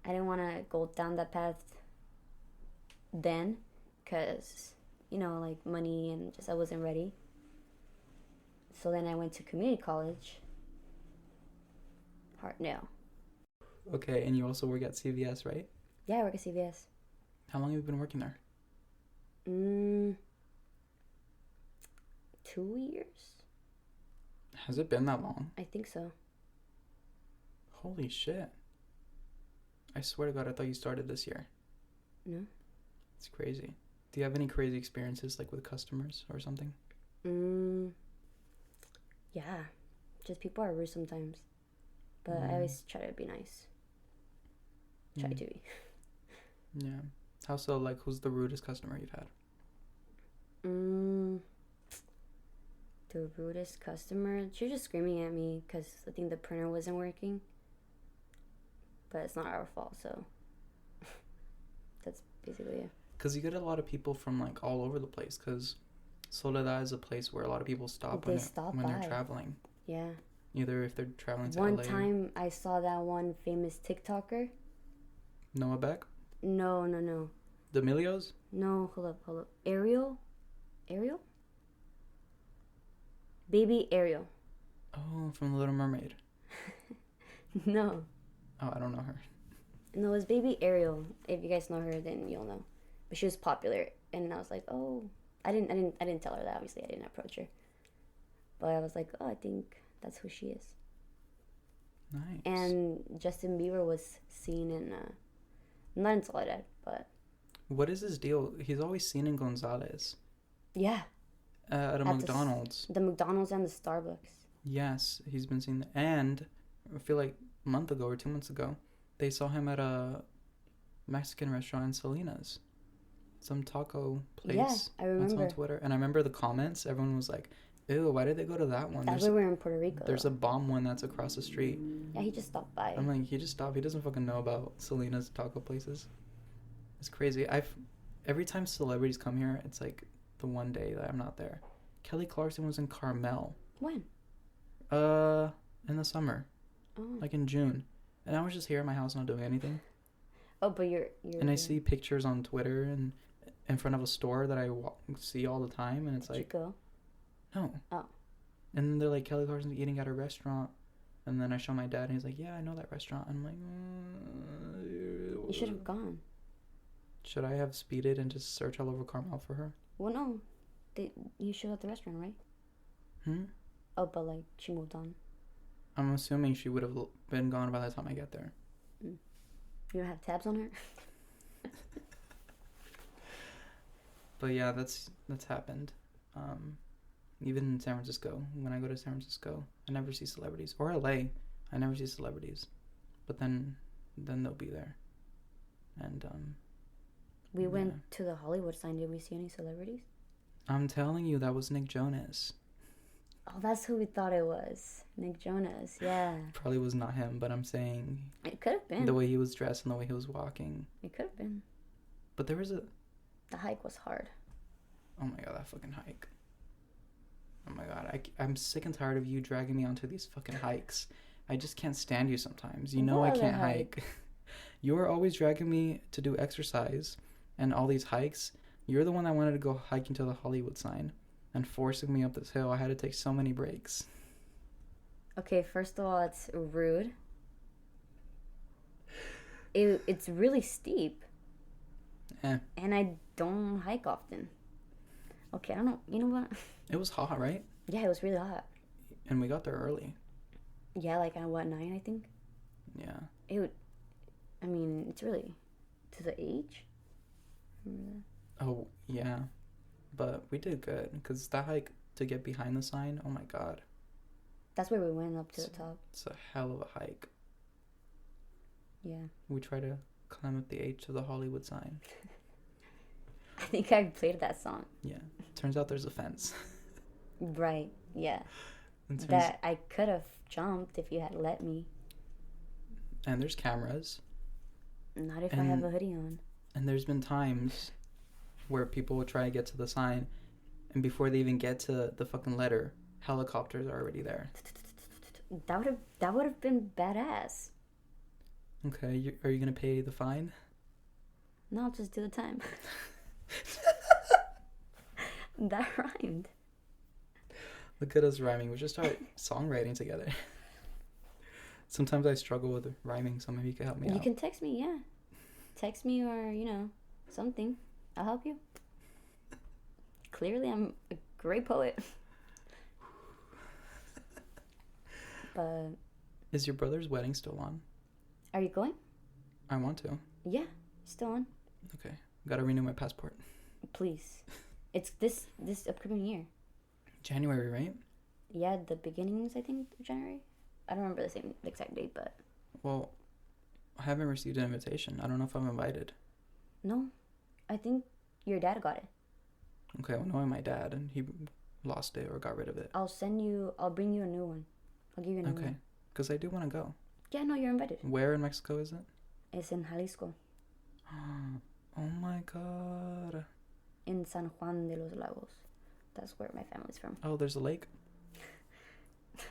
to go down that path then, because, like, money and just I wasn't ready. So then I went to community college. Hartnell. Okay, and you also work at CVS, right? Yeah, I work at CVS. How long have you been working there? 2 years? Has it been that long? I think so. Holy shit. I swear to God, I thought you started this year. No. It's crazy. Do you have any crazy experiences, like, with customers or something? Yeah. Just people are rude sometimes. But I always try to be nice. Try to be. Yeah. How so? Like, who's the rudest customer you've had? The rudest customer? She was just screaming at me because I think the printer wasn't working. But it's not our fault, so that's basically it. Because you get a lot of people from, like, all over the place, because Soledad is a place where a lot of people stop when they're traveling. Yeah. Either if they're traveling to LA. One LA. time I saw that one famous TikToker. Noah Beck? No. D'Amelios? No, hold up. Ariel? Baby Ariel. Oh, from The Little Mermaid. No. Oh, I don't know her. No, it's Baby Ariel. If you guys know her, then you'll know. But she was popular, and I was like, oh, I didn't tell her that. Obviously, I didn't approach her. But I was like, oh, I think that's who she is. Nice. And Justin Bieber was seen in, not in Soledad, but. What is his deal? He's always seen in Gonzales. Yeah. At a McDonald's. The McDonald's and the Starbucks. Yes, he's been seen. And I feel like a month ago or 2 months ago, they saw him at a Mexican restaurant in Salinas. Some taco place. Yeah, I remember. That's on Twitter. And I remember the comments. Everyone was like, ew, why did they go to that one? That's where we were in Puerto Rico. There's a bomb one that's across the street. Yeah, he just stopped by. I'm like, he just stopped. He doesn't fucking know about Salinas taco places. It's crazy. Every time celebrities come here, it's like the one day that I'm not there. Kelly Clarkson was in Carmel. When? In the summer. Oh. Like in June. And I was just here at my house not doing anything. Oh, but you're and I see pictures on Twitter and in front of a store that I see all the time, and it's like, you go? No. Oh. And then they're like, Kelly Clarkson's eating at a restaurant, and then I show my dad, and he's like, yeah, I know that restaurant. I'm like, you should have gone. Should I have speeded and just search all over Carmel for her? Well, no, you showed at the restaurant, right? Oh, but like she moved on. I'm assuming she would have been gone by the time I get there. You don't have tabs on her? But yeah, that's happened. Even in San Francisco, when I go to San Francisco, I never see celebrities. Or LA, I never see celebrities. But then they'll be there. And we went to the Hollywood sign. Did we see any celebrities? I'm telling you, that was Nick Jonas. Oh, that's who we thought it was. Nick Jonas, yeah. Probably was not him, but I'm saying... It could have been. The way he was dressed and the way he was walking. It could have been. But there was The hike was hard. Oh my god, that fucking hike. Oh my god, I'm sick and tired of you dragging me onto these fucking hikes. I just can't stand you sometimes. You know I can't hike. You are always dragging me to do exercise and all these hikes. You're the one that wanted to go hiking to the Hollywood sign and forcing me up this hill. I had to take so many breaks. Okay, first of all, it's rude. It's really steep. And I don't hike often. Okay, I don't know. You know what? It was hot, right? Yeah, it was really hot. And we got there early. Yeah, like at 9, I think? Yeah. It's really to the age. Oh, yeah. But we did good, because that hike to get behind the sign, oh my god. That's where we went up to the top. It's a hell of a hike. Yeah. We try to climb up the H to the Hollywood sign. I think I played that song. Yeah. Turns out there's a fence. Right, yeah. That I could have jumped if you had let me. And there's cameras. Not if I have a hoodie on. And there's been times where people will try to get to the sign, and before they even get to the fucking letter, helicopters are already there. That would have been badass. Okay, are you gonna pay the fine? No, I'll just do the time. That rhymed. Look at us rhyming. We should start songwriting together. Sometimes I struggle with rhyming, so maybe you can help me out. You can text me, yeah. Text me or, something. I'll help you. Clearly, I'm a great poet. But... Is your brother's wedding still on? Are you going? I want to. Yeah, still on. Okay. Gotta renew my passport. Please. It's this upcoming year. January, right? Yeah, the beginnings, I think, of January. I don't remember the exact date, but... Well, I haven't received an invitation. I don't know if I'm invited. No. I think your dad got it. Okay, well, knowing my dad, and he lost it or got rid of it. I'll bring you a new one. I'll give you a new one. Okay, because I do want to go. Yeah, no, you're invited. Where in Mexico is it? It's in Jalisco. Oh my god. In San Juan de los Lagos. That's where my family's from. Oh, there's a lake?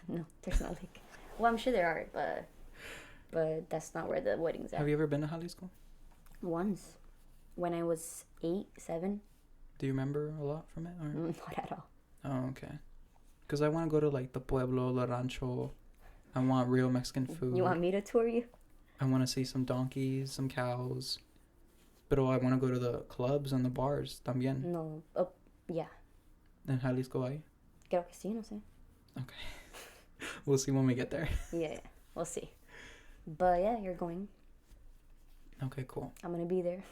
No, there's no lake. Well, I'm sure there are, but that's not where the wedding's at. Have you ever been to Jalisco? Once. When I was 8, 7. Do you remember a lot from it? Or? Not at all. Oh, okay. Because I want to go to, like, the pueblo, the rancho. I want real Mexican food. You want me to tour you? I want to see some donkeys, some cows. But I want to go to the clubs and the bars también. No. Yeah. En Jalisco hay? Creo que sí, no sé. Okay. We'll see when we get there. Yeah, we'll see. But yeah, you're going. Okay, cool. I'm gonna be there.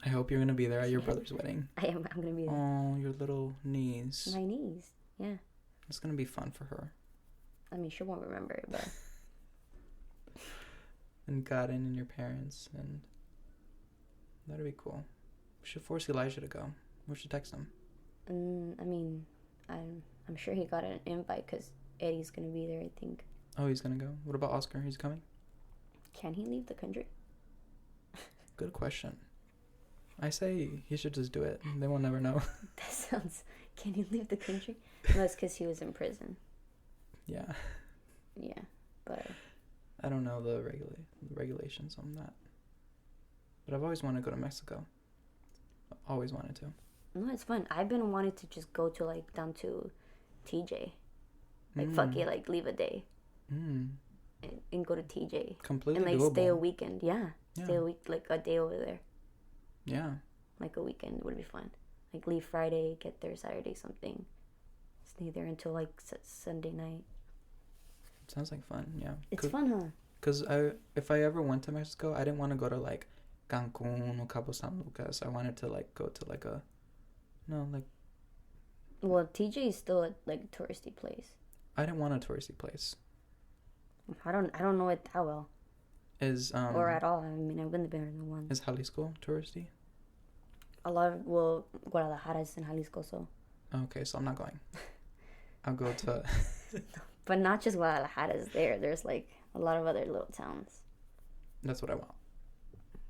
I hope you're gonna be there at your brother's wedding. I'm gonna be there. Oh, your little niece. My niece. Yeah. It's gonna be fun for her. I mean, she won't remember it, but. And Karen and your parents, and that'd be cool. We should force Elijah to go. We should text him. I mean, I'm sure he got an invite because Eddie's gonna be there, I think. Oh, he's gonna go. What about Oscar? He's coming? Can he leave the country? Good question. I say he should just do it. They will never know. That sounds... Can he leave the country? No, it's because he was in prison. Yeah. Yeah, but... I don't know the regulations on that. But I've always wanted to go to Mexico. Always wanted to. No, it's fun. I've been wanting to just go to, like, down to TJ. Like, fuck it, like, leave a day. And go to TJ. Completely and, like, doable. stay a weekend. Yeah. Stay a week, like, a day over there. Yeah. Like, a weekend would be fun. Like, leave Friday, get there Saturday, something. Stay there until, like, Sunday night. Sounds like fun, yeah. It's fun, huh? Because if I ever went to Mexico, I didn't want to go to, like, Cancun or Cabo San Lucas. I wanted to, like, go to, like, a... No, like... Well, TJ is still a, like, touristy place. I didn't want a touristy place. I don't know it that well. Is, or at all. I mean, I've been there once. Is Jalisco touristy? A lot of... Well, Guadalajara is in Jalisco, so... Okay, so I'm not going. I'll go to... But not just Guadalajara is there. There's, like, a lot of other little towns. That's what I want.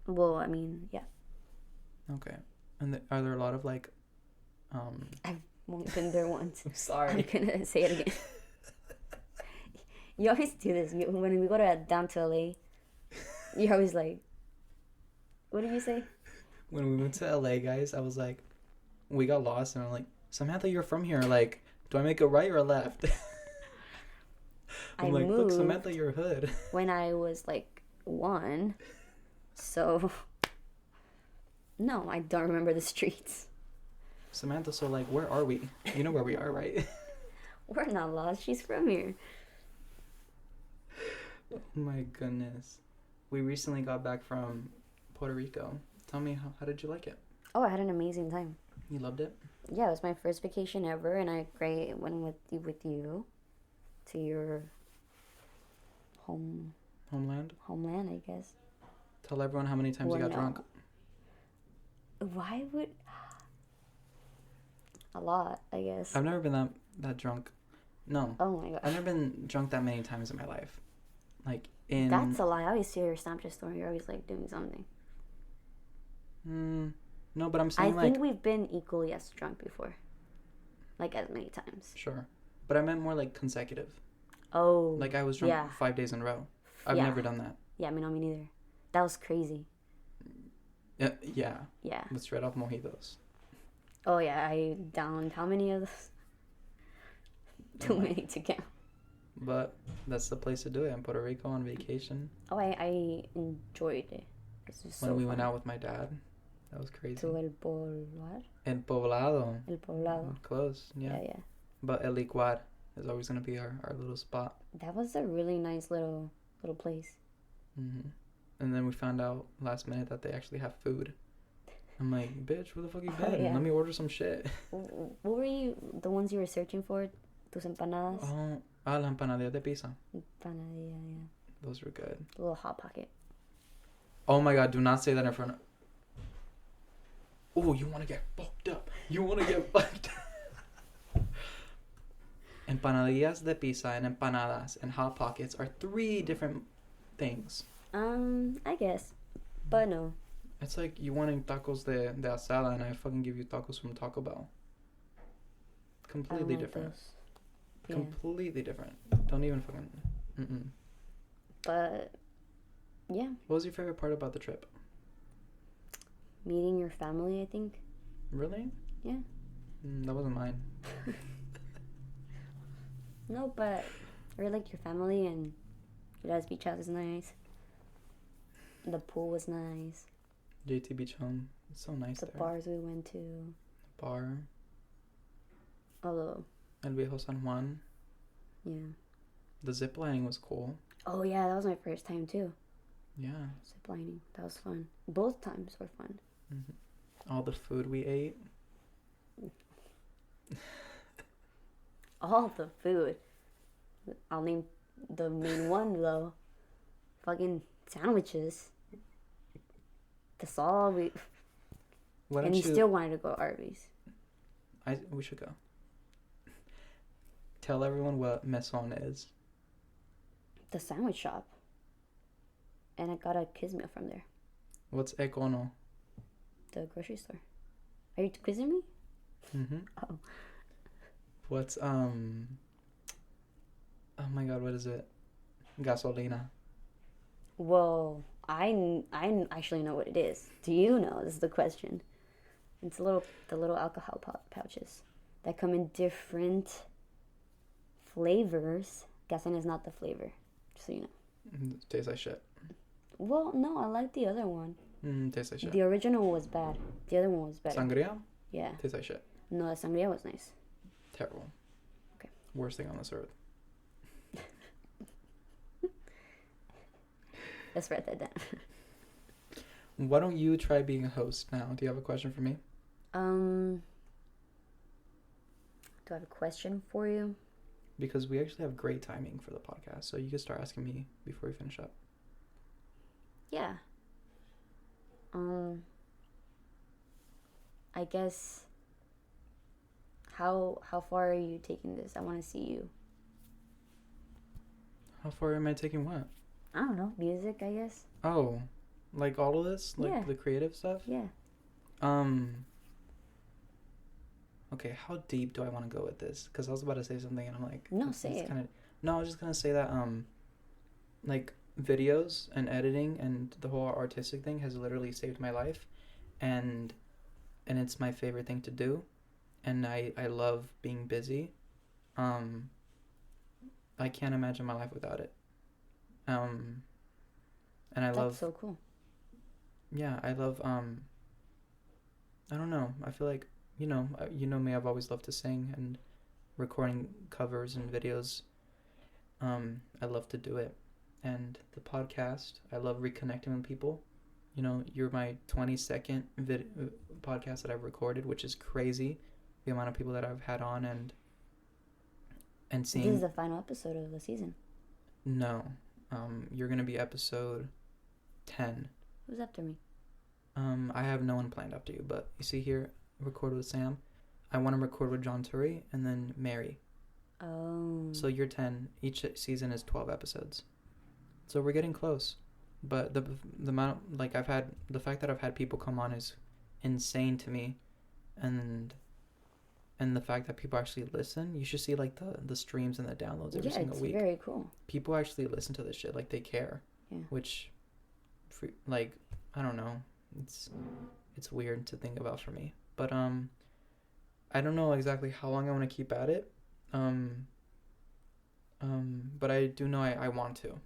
Well, I mean, yeah. Okay. And are there a lot of, like, I've only been there once. I'm sorry. I'm gonna say it again. You always do this. When we go down to LA, you're always like, what did you say? When we went to LA, guys, I was like, we got lost, and I'm like, Samantha, you're from here. Like, do I make a right or a left? I'm like, look, Samantha, you're hood. When I was like 1, so no, I don't remember the streets. Samantha, so like, where are we? You know where we are, right? We're not lost. She's from here. Oh my goodness. We recently got back from Puerto Rico. Tell me, how did you like it? Oh, I had an amazing time. You loved it? Yeah, it was my first vacation ever, and I went with you to your homeland, I guess. Tell everyone how many times you got drunk. Why would... A lot, I guess. I've never been that drunk. No. Oh my god. I've never been drunk that many times in my life. Like, in... That's a lie. I always see your Snapchat story. You're always, like, doing something. No, but I'm saying, I think we've been equally as drunk before. Like, as many times. Sure. But I meant more, like, consecutive. Oh. Like, I was drunk 5 days in a row. I've never done that. Yeah, no, me neither. That was crazy. Yeah. Yeah. With straight off mojitos. Oh, yeah. I downed how many of those? Too many to count. But that's the place to do it, in Puerto Rico on vacation. Oh, I enjoyed it. When we went out with my dad. That was crazy. To El Poblado. El Poblado. El Poblado. Close, yeah. Yeah. But El Licuar is always going to be our little spot. That was a really nice little place. Mm-hmm. And then we found out last minute that they actually have food. I'm like, bitch, where the fuck you been? Oh, yeah. Let me order some shit. What were the ones you were searching for? Tus empanadas? La empanadilla de pizza. Empanadilla, yeah. Those were good. A little Hot Pocket. Oh my god, do not say that in front of... Oh, you want to get fucked up. You want to get fucked up. Empanadillas de pizza and empanadas and Hot Pockets are 3 different things. I guess. But no. It's like you wanting tacos de asada and I fucking give you tacos from Taco Bell. Completely different. Yeah. Completely different. Don't even fucking... Mm-mm. But, yeah. What was your favorite part about the trip? Meeting your family, I think. Really? Yeah. That wasn't mine. No, but I really liked your family, and your dad's beach house is nice. The pool was nice. JT Beach Home. It's so nice the there. bars we went to. bar. Although, El Viejo San Juan. yeah. The zip lining was cool. Oh yeah, that was my first time too. Yeah. Zip lining. That was fun. Both times were fun. Mm-hmm. All the food we ate. All the food. I'll name the main one though. Fucking sandwiches. That's all we. Why And don't you still wanted to go to Arby's. We should go. Tell everyone what Maison is. The sandwich shop. And I got a kids meal from there. What's Econo? The grocery store. Are you quizzing me? Mm-hmm. Oh. What's oh my god, what is it? Gasolina. Whoa. I actually know what it is. Do you know? This is the question. It's the little alcohol pouches that come in different flavors. Gasolina is not the flavor, just so you know. Tastes like shit. Well, no, I like the other one. Tastes like shit. The original was bad. The other one was better. Sangria? Yeah. Tastes like shit. No, the sangria was nice. Terrible. Okay. Worst thing on this earth. Let's write that down. Why don't you try being a host now? Do you have a question for me? Do I have a question for you? Because we actually have great timing for the podcast, so you can start asking me before we finish up. Yeah. I guess. How far are you taking this? I want to see you. How far am I taking what? I don't know. Music, I guess. Oh, like all of this? Like Yeah. the creative stuff? Yeah. Okay, how deep do I want to go with this? Because I was about to say something and I'm like... No, say it. No, I was just going to say that, like, videos and editing and the whole artistic thing has literally saved my life. And it's my favorite thing to do. And I love being busy. I can't imagine my life without it. And I love... That's so cool. Yeah, I love, I don't know. I feel like, you know me, I've always loved to sing and recording covers and videos. I love to do it. And the podcast, I love reconnecting with people. You know, you're my 22nd podcast that I've recorded, which is crazy. The amount of people that I've had on and seeing. This is the final episode of the season. No. You're going to be episode 10. Who's after me? I have no one planned after you, but you see here, record with Sam. I want to record with John Turi and then Mary. Oh. So you're 10. Each season is 12 episodes. So we're getting close. But the amount, like, the fact that I've had people come on is insane to me. And the fact that people actually listen, you should see, like, the streams and the downloads every single week. Yeah, it's very cool. People actually listen to this shit, like, they care. Yeah. Which, like, I don't know. It's weird to think about for me. But, I don't know exactly how long I want to keep at it. But I do know I want to.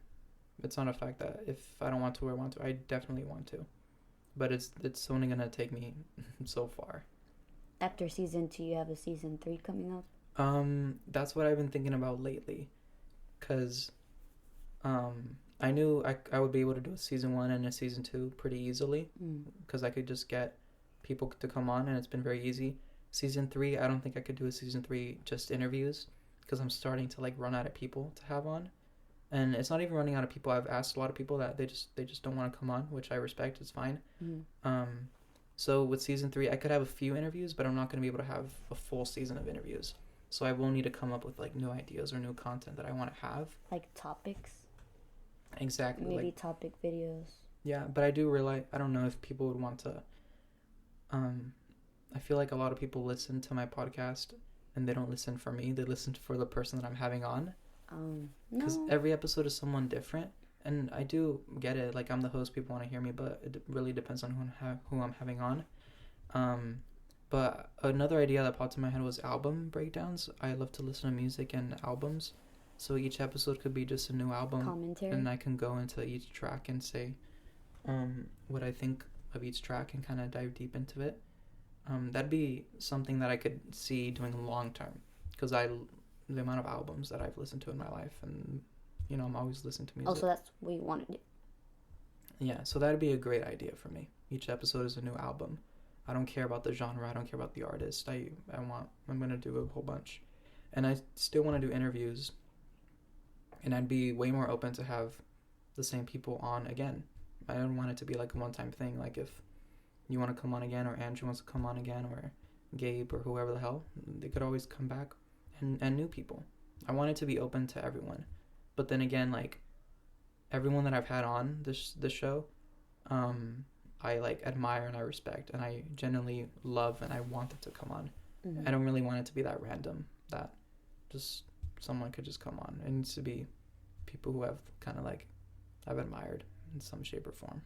It's not a fact that if I don't want to or want to, I definitely want to. But it's only going to take me so far. After season 2, you have a season 3 coming up? That's what I've been thinking about lately. Because, I knew I would be able to do a season 1 and a season 2 pretty easily. Because I could just get people to come on and it's been very easy. Season 3, I don't think I could do a season 3 just interviews. Because I'm starting to, like, run out of people to have on. And it's not even running out of people. I've asked a lot of people that they just don't want to come on, which I respect. It's fine. So with season 3, I could have a few interviews, but I'm not going to be able to have a full season of interviews. So I will need to come up with, like, new ideas or new content that I want to have. Like topics? Exactly. Maybe like, topic videos. Yeah, but I do realize, I don't know if people would want to, I feel like a lot of people listen to my podcast and they don't listen for me. They listen for the person that I'm having on. Because every episode is someone different. And I do get it. Like, I'm the host. People want to hear me. But it really depends on who I'm having on. But another idea that popped in my head was album breakdowns. I love to listen to music and albums. So each episode could be just a new album. Commentary. And I can go into each track and say what I think of each track and kind of dive deep into it. That'd be something that I could see doing long term, because the amount of albums that I've listened to in my life, and I'm always listening to music. Also, that's what you want to do. Yeah, so that'd be a great idea for me. Each episode is a new album. I don't care about the genre. I don't care about the artist. I'm gonna do a whole bunch, and I still want to do interviews. And I'd be way more open to have the same people on again. I don't want it to be like a one-time thing. Like if you want to come on again, or Andrew wants to come on again, or Gabe, or whoever the hell, they could always come back, and new people. I want it to be open to everyone. But then again, like everyone that I've had on this show, I like admire and I respect, and I genuinely love, and I want them to come on. Mm-hmm. I don't really want it to be that random, that just someone could just come on. It needs to be people who have kind of like I've admired in some shape or form.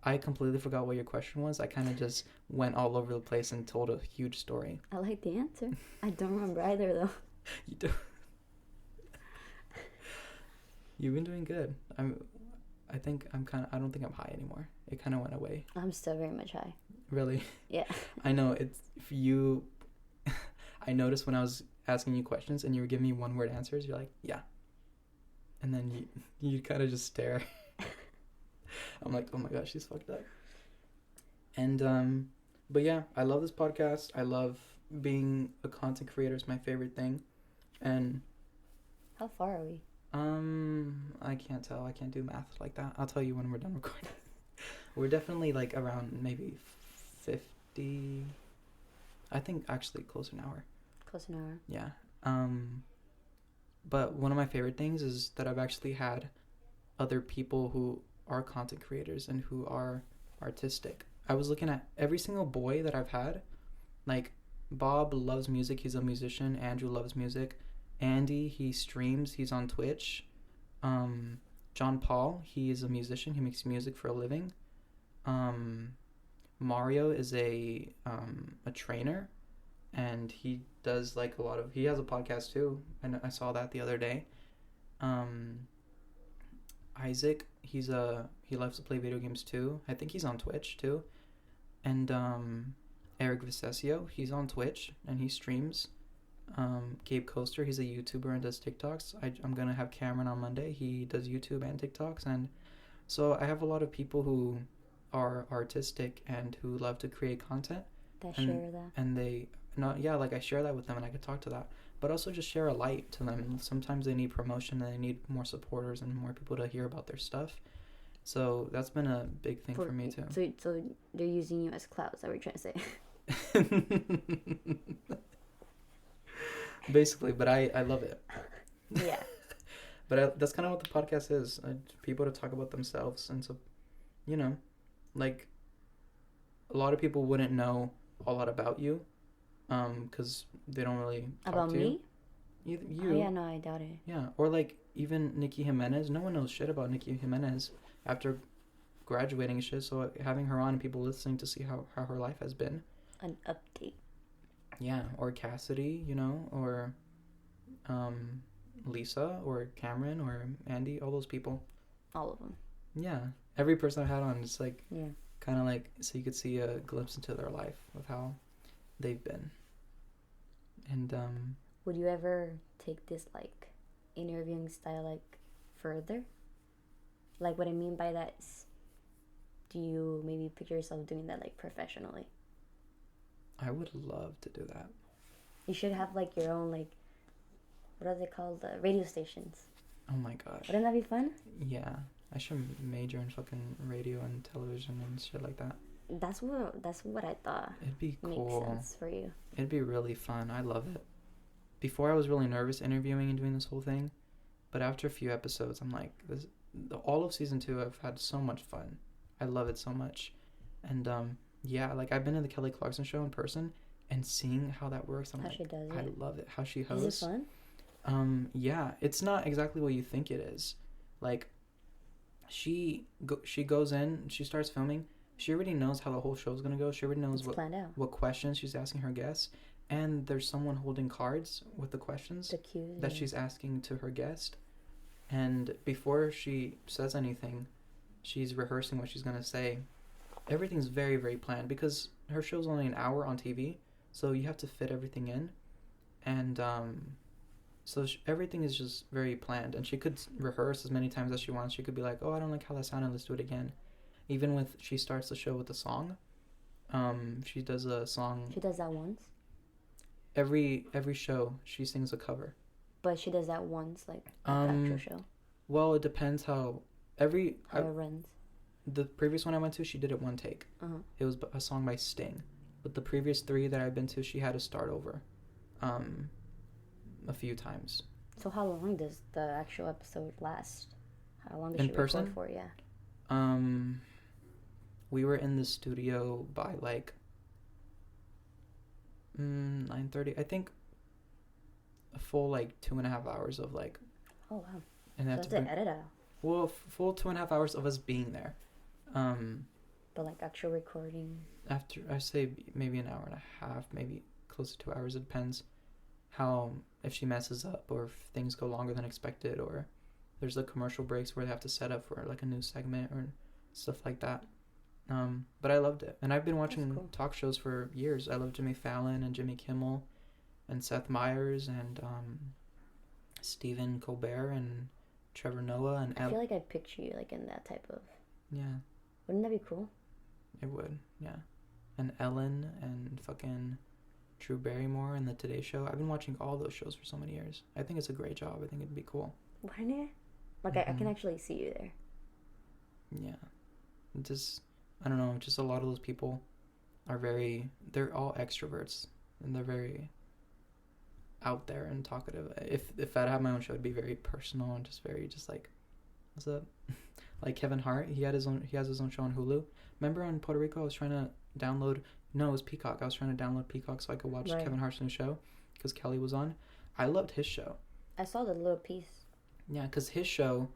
I completely forgot what your question was. I kind of just went all over the place and told a huge story. I like the answer. I don't remember either though. You do. You've been doing good. I don't think I'm high anymore. It kind of went away. I'm still very much high. Really? Yeah. I know. I noticed when I was asking you questions and you were giving me one word answers, you're like, yeah. And then you kind of just stare. I'm like, oh my gosh, she's fucked up. And but yeah, I love this podcast. I love being a content creator. Is my favorite thing. And how far are we? I can't tell. I can't do math like that. I'll tell you when we're done recording. We're definitely like around maybe 50. I think actually close to an hour. Close to an hour. Yeah. But one of my favorite things is that I've actually had other people who are content creators and who are artistic. I was looking at every single boy that I've had. Like Bob loves music. He's a musician. Andrew loves music. Andy, he streams. He's on Twitch. John Paul, he is a musician. He makes music for a living. Mario is a trainer, and he does like he has a podcast too, and I saw that the other day. Isaac, he loves to play video games too. I think he's on Twitch too. And Eric Vicesio, he's on Twitch and he streams. Gabe Coaster, he's a YouTuber and does TikToks. I'm gonna have Cameron on Monday. He does YouTube and TikToks, and so I have a lot of people who are artistic and who love to create content. Share that. And I share that with them, and I could talk to that. But also just share a light to them. Sometimes they need promotion and they need more supporters and more people to hear about their stuff. So that's been a big thing for me too. So they're using you as clout, is that what you're trying to say? Basically, but I love it. Yeah. But that's kind of what the podcast is. People to talk about themselves. And so, like, a lot of people wouldn't know a lot about you because they don't really talk about to me? You. Oh, yeah, no, I doubt it. Yeah, or like even Nikki Jimenez. No one knows shit about Nikki Jimenez after graduating and shit. So having her on and people listening to see how her life has been. An update. Yeah, or Cassidy, or Lisa, or Cameron, or Andy, all those people. All of them. Yeah, every person I had on, it's like, yeah, kind of like, so you could see a glimpse into their life of how they've been. And would you ever take this like interviewing style like further? Like what I mean by that is, do you maybe picture yourself doing that like professionally? I would love to do that. You should have like your own like, what are they called? Radio stations. Oh my gosh. Wouldn't that be fun? Yeah. I should major in fucking radio and television and shit like that. That's what I thought. It'd be cool. Makes sense for you. It'd be really fun. I love it. Before I was really nervous interviewing and doing this whole thing, but after a few episodes, I'm like, all of season 2, I've had so much fun. I love it so much. And yeah, like I've been to the Kelly Clarkson show in person and seeing how that works. I'm how like, she does I it. love it. How she hosts. Is it fun? Yeah, it's not exactly what you think it is. Like, she goes in, she starts filming. She already knows how the whole show's gonna go. She already knows what questions she's asking her guests. And there's someone holding cards with the questions that she's asking to her guest. And before she says anything, she's rehearsing what she's gonna say. everything's very, very planned because her show's only an hour on TV, so you have to fit everything in, and so everything is just very planned. And she could rehearse as many times as she wants. She could be like, "Oh, I don't like how that sounded. Let's do it again." Even with she starts the show with a song. She does a song. She does that once. Every show she sings a cover. But she does that once, like the actual show. Well, it depends how it runs. The previous one I went to, she did it one take. It was a song by Sting. But the previous 3 that I've been to, she had to start over, a few times. So how long does the actual episode last? How long does in she person? record for? Yeah. We were in the studio by like 9:30. I think a full like 2.5 hours of like. Oh wow! And so that's to edit out. Well, full 2.5 hours of us being there. But like actual recording. After I say maybe an hour and a half, maybe close to 2 hours. It depends how if she messes up or if things go longer than expected or there's like commercial breaks where they have to set up for like a new segment or stuff like that. But I loved it, and I've been watching talk shows for years. I love Jimmy Fallon and Jimmy Kimmel, and Seth Meyers and Stephen Colbert and Trevor Noah and. I feel like I'd picture you like in that type of. Yeah. Wouldn't that be cool? It would, yeah. And Ellen and fucking Drew Barrymore and the Today Show. I've been watching all those shows for so many years. I think it's a great job. I think it'd be cool. Wouldn't it? Like I can actually see you there. Yeah. Just. I don't know, just a lot of those people they're all extroverts, and they're very out there and talkative. If I'd have my own show, it'd be very personal and just very just like, what's up? Like Kevin Hart, he has his own show on Hulu. Remember on Puerto Rico, I was trying to download, no, it was Peacock. I was trying to download Peacock so I could watch Kevin Hart's new show, because Kelly was on. I loved his show. I saw the little piece. Yeah, because his show,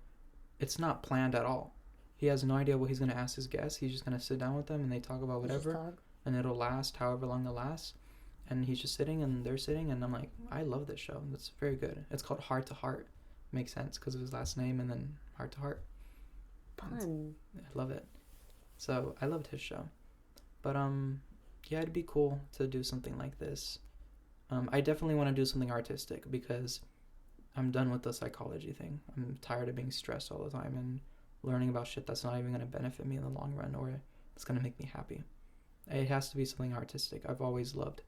it's not planned at all. He has no idea what he's going to ask his guests. He's just going to sit down with them and they talk about whatever. And it'll last however long it lasts. And he's just sitting and they're sitting. And I'm like, I love this show. It's very good. It's called Heart to Heart. Makes sense because of his last name and then Heart to Heart. Fun. I love it. So I loved his show. But yeah, it'd be cool to do something like this. I definitely want to do something artistic because I'm done with the psychology thing. I'm tired of being stressed all the time and learning about shit that's not even going to benefit me in the long run or it's going to make me happy. It has to be something artistic. I've always loved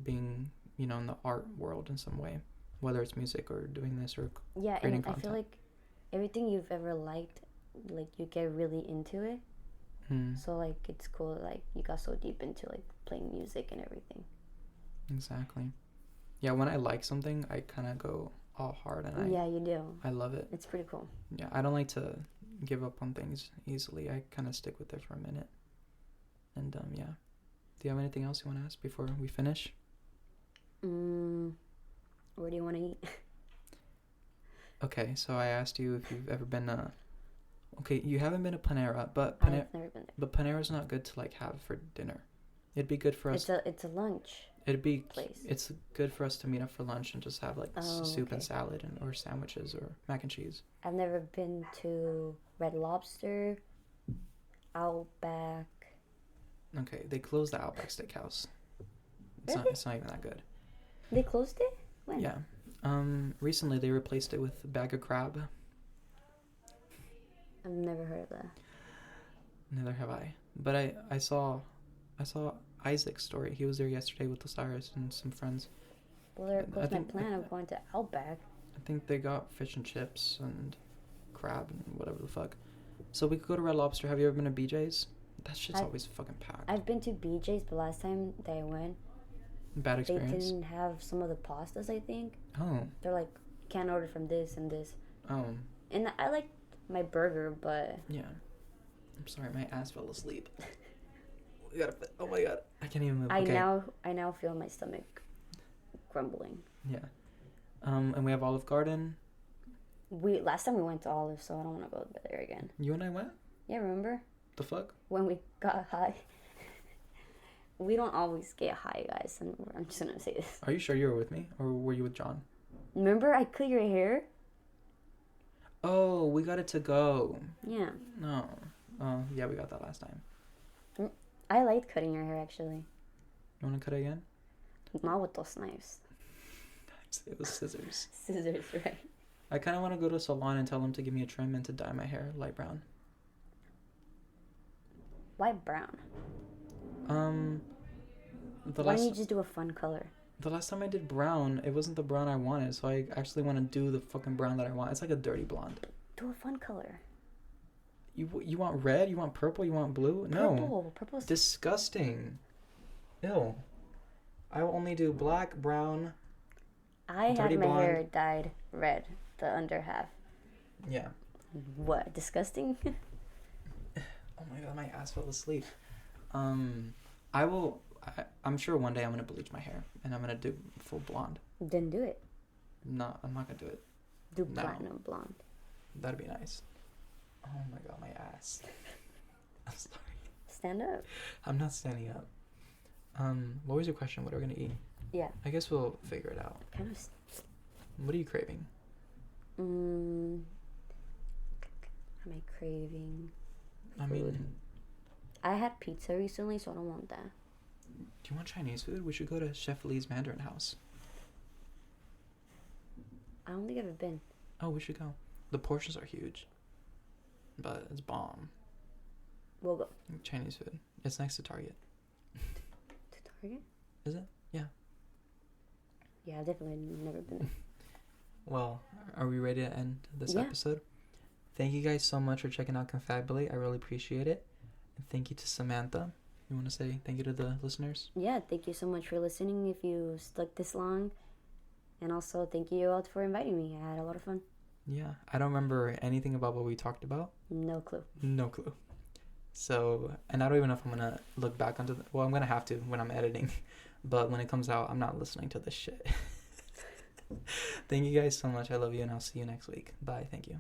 being, in the art world in some way, whether it's music or doing this or creating content. I feel like everything you've ever liked, like you get really into it. So like it's cool, like you got so deep into like playing music and everything. Exactly. Yeah, when I like something, I kind of go all hard and you do. I love it. It's pretty cool. Yeah, I don't like to give up on things easily. I kind of stick with it for a minute. And yeah. Do you have anything else you want to ask before we finish? Where do you want to eat? Okay, so I asked you if you've ever been okay, you haven't been to Panera, but I've never been there. But Panera's not good to like have for dinner. It'd be good for us. It's a lunch. Place. It's good for us to meet up for lunch and just have like soup and salad or sandwiches or mac and cheese. I've never been to Red Lobster, Outback. Okay, they closed the Outback Steakhouse. It's not even that good. They closed it? When? Yeah. Recently they replaced it with a bag of crab. I've never heard of that. Neither have I. But I saw Isaac's story. He was there yesterday with Osiris and some friends. Well, there goes my plan of going to Outback. I think they got fish and chips and crab and whatever the fuck. So we could go to Red Lobster. Have you ever been to BJ's? That shit's always fucking packed. I've been to BJ's, but last time that I went, bad experience. They didn't have some of the pastas, I think. Oh. They're like, can't order from this and this. Oh. And I like my burger, but... Yeah. I'm sorry, my ass fell asleep. Oh my god, I can't even move. I now feel my stomach grumbling. Yeah. And we have Olive Garden. Last time we went to Olive, so I don't want to go there again. You and I went? Yeah, remember? The fuck? When we got high. We don't always get high, guys. And I'm just gonna say this. Are you sure you were with me, or were you with John? Remember I cut your hair? Oh, we got it to go. Yeah. No. Oh, yeah, we got that last time. I liked cutting your hair, actually. You want to cut it again? Not with those knives. It was scissors. Scissors, right? I kind of want to go to a salon and tell them to give me a trim and to dye my hair light brown. Why brown? Why don't you just do a fun color? The last time I did brown, it wasn't the brown I wanted, so I actually want to do the fucking brown that I want. It's like a dirty blonde. Do a fun color. You want red? You want purple? You want blue? No. Purple. Purple's disgusting. Ew. I will only do black, brown. I had my hair dyed red, the under half. Yeah. What? Disgusting? Oh my god, my ass fell asleep. I'm sure one day I'm gonna bleach my hair and I'm gonna do full blonde. Then do it. No, I'm not gonna do it. Do platinum blonde. That'd be nice. Oh my god, my ass. I'm sorry. Stand up. I'm not standing up. What was your question? What are we gonna eat? Yeah. I guess we'll figure it out. Kind of. What are you craving? Am I craving? I mean, I had pizza recently, so I don't want that. Do you want Chinese food? We should go to Chef Lee's Mandarin House. I don't think I've ever been. Oh, we should go. The portions are huge, but it's bomb. We'll go. Chinese food. It's next to Target. To Target? Is it? Yeah. Yeah, I've definitely never been there. Well, are we ready to end this episode? Thank you guys so much for checking out Confabulate. I really appreciate it. And thank you to Samantha. You want to say thank you to the listeners? Yeah, thank you so much for listening if you stuck this long. And also, thank you all for inviting me. I had a lot of fun. Yeah, I don't remember anything about what we talked about. No clue. No clue. So, and I don't even know if I'm going to look back onto well, I'm going to have to when I'm editing. But when it comes out, I'm not listening to this shit. Thank you guys so much. I love you, and I'll see you next week. Bye. Thank you.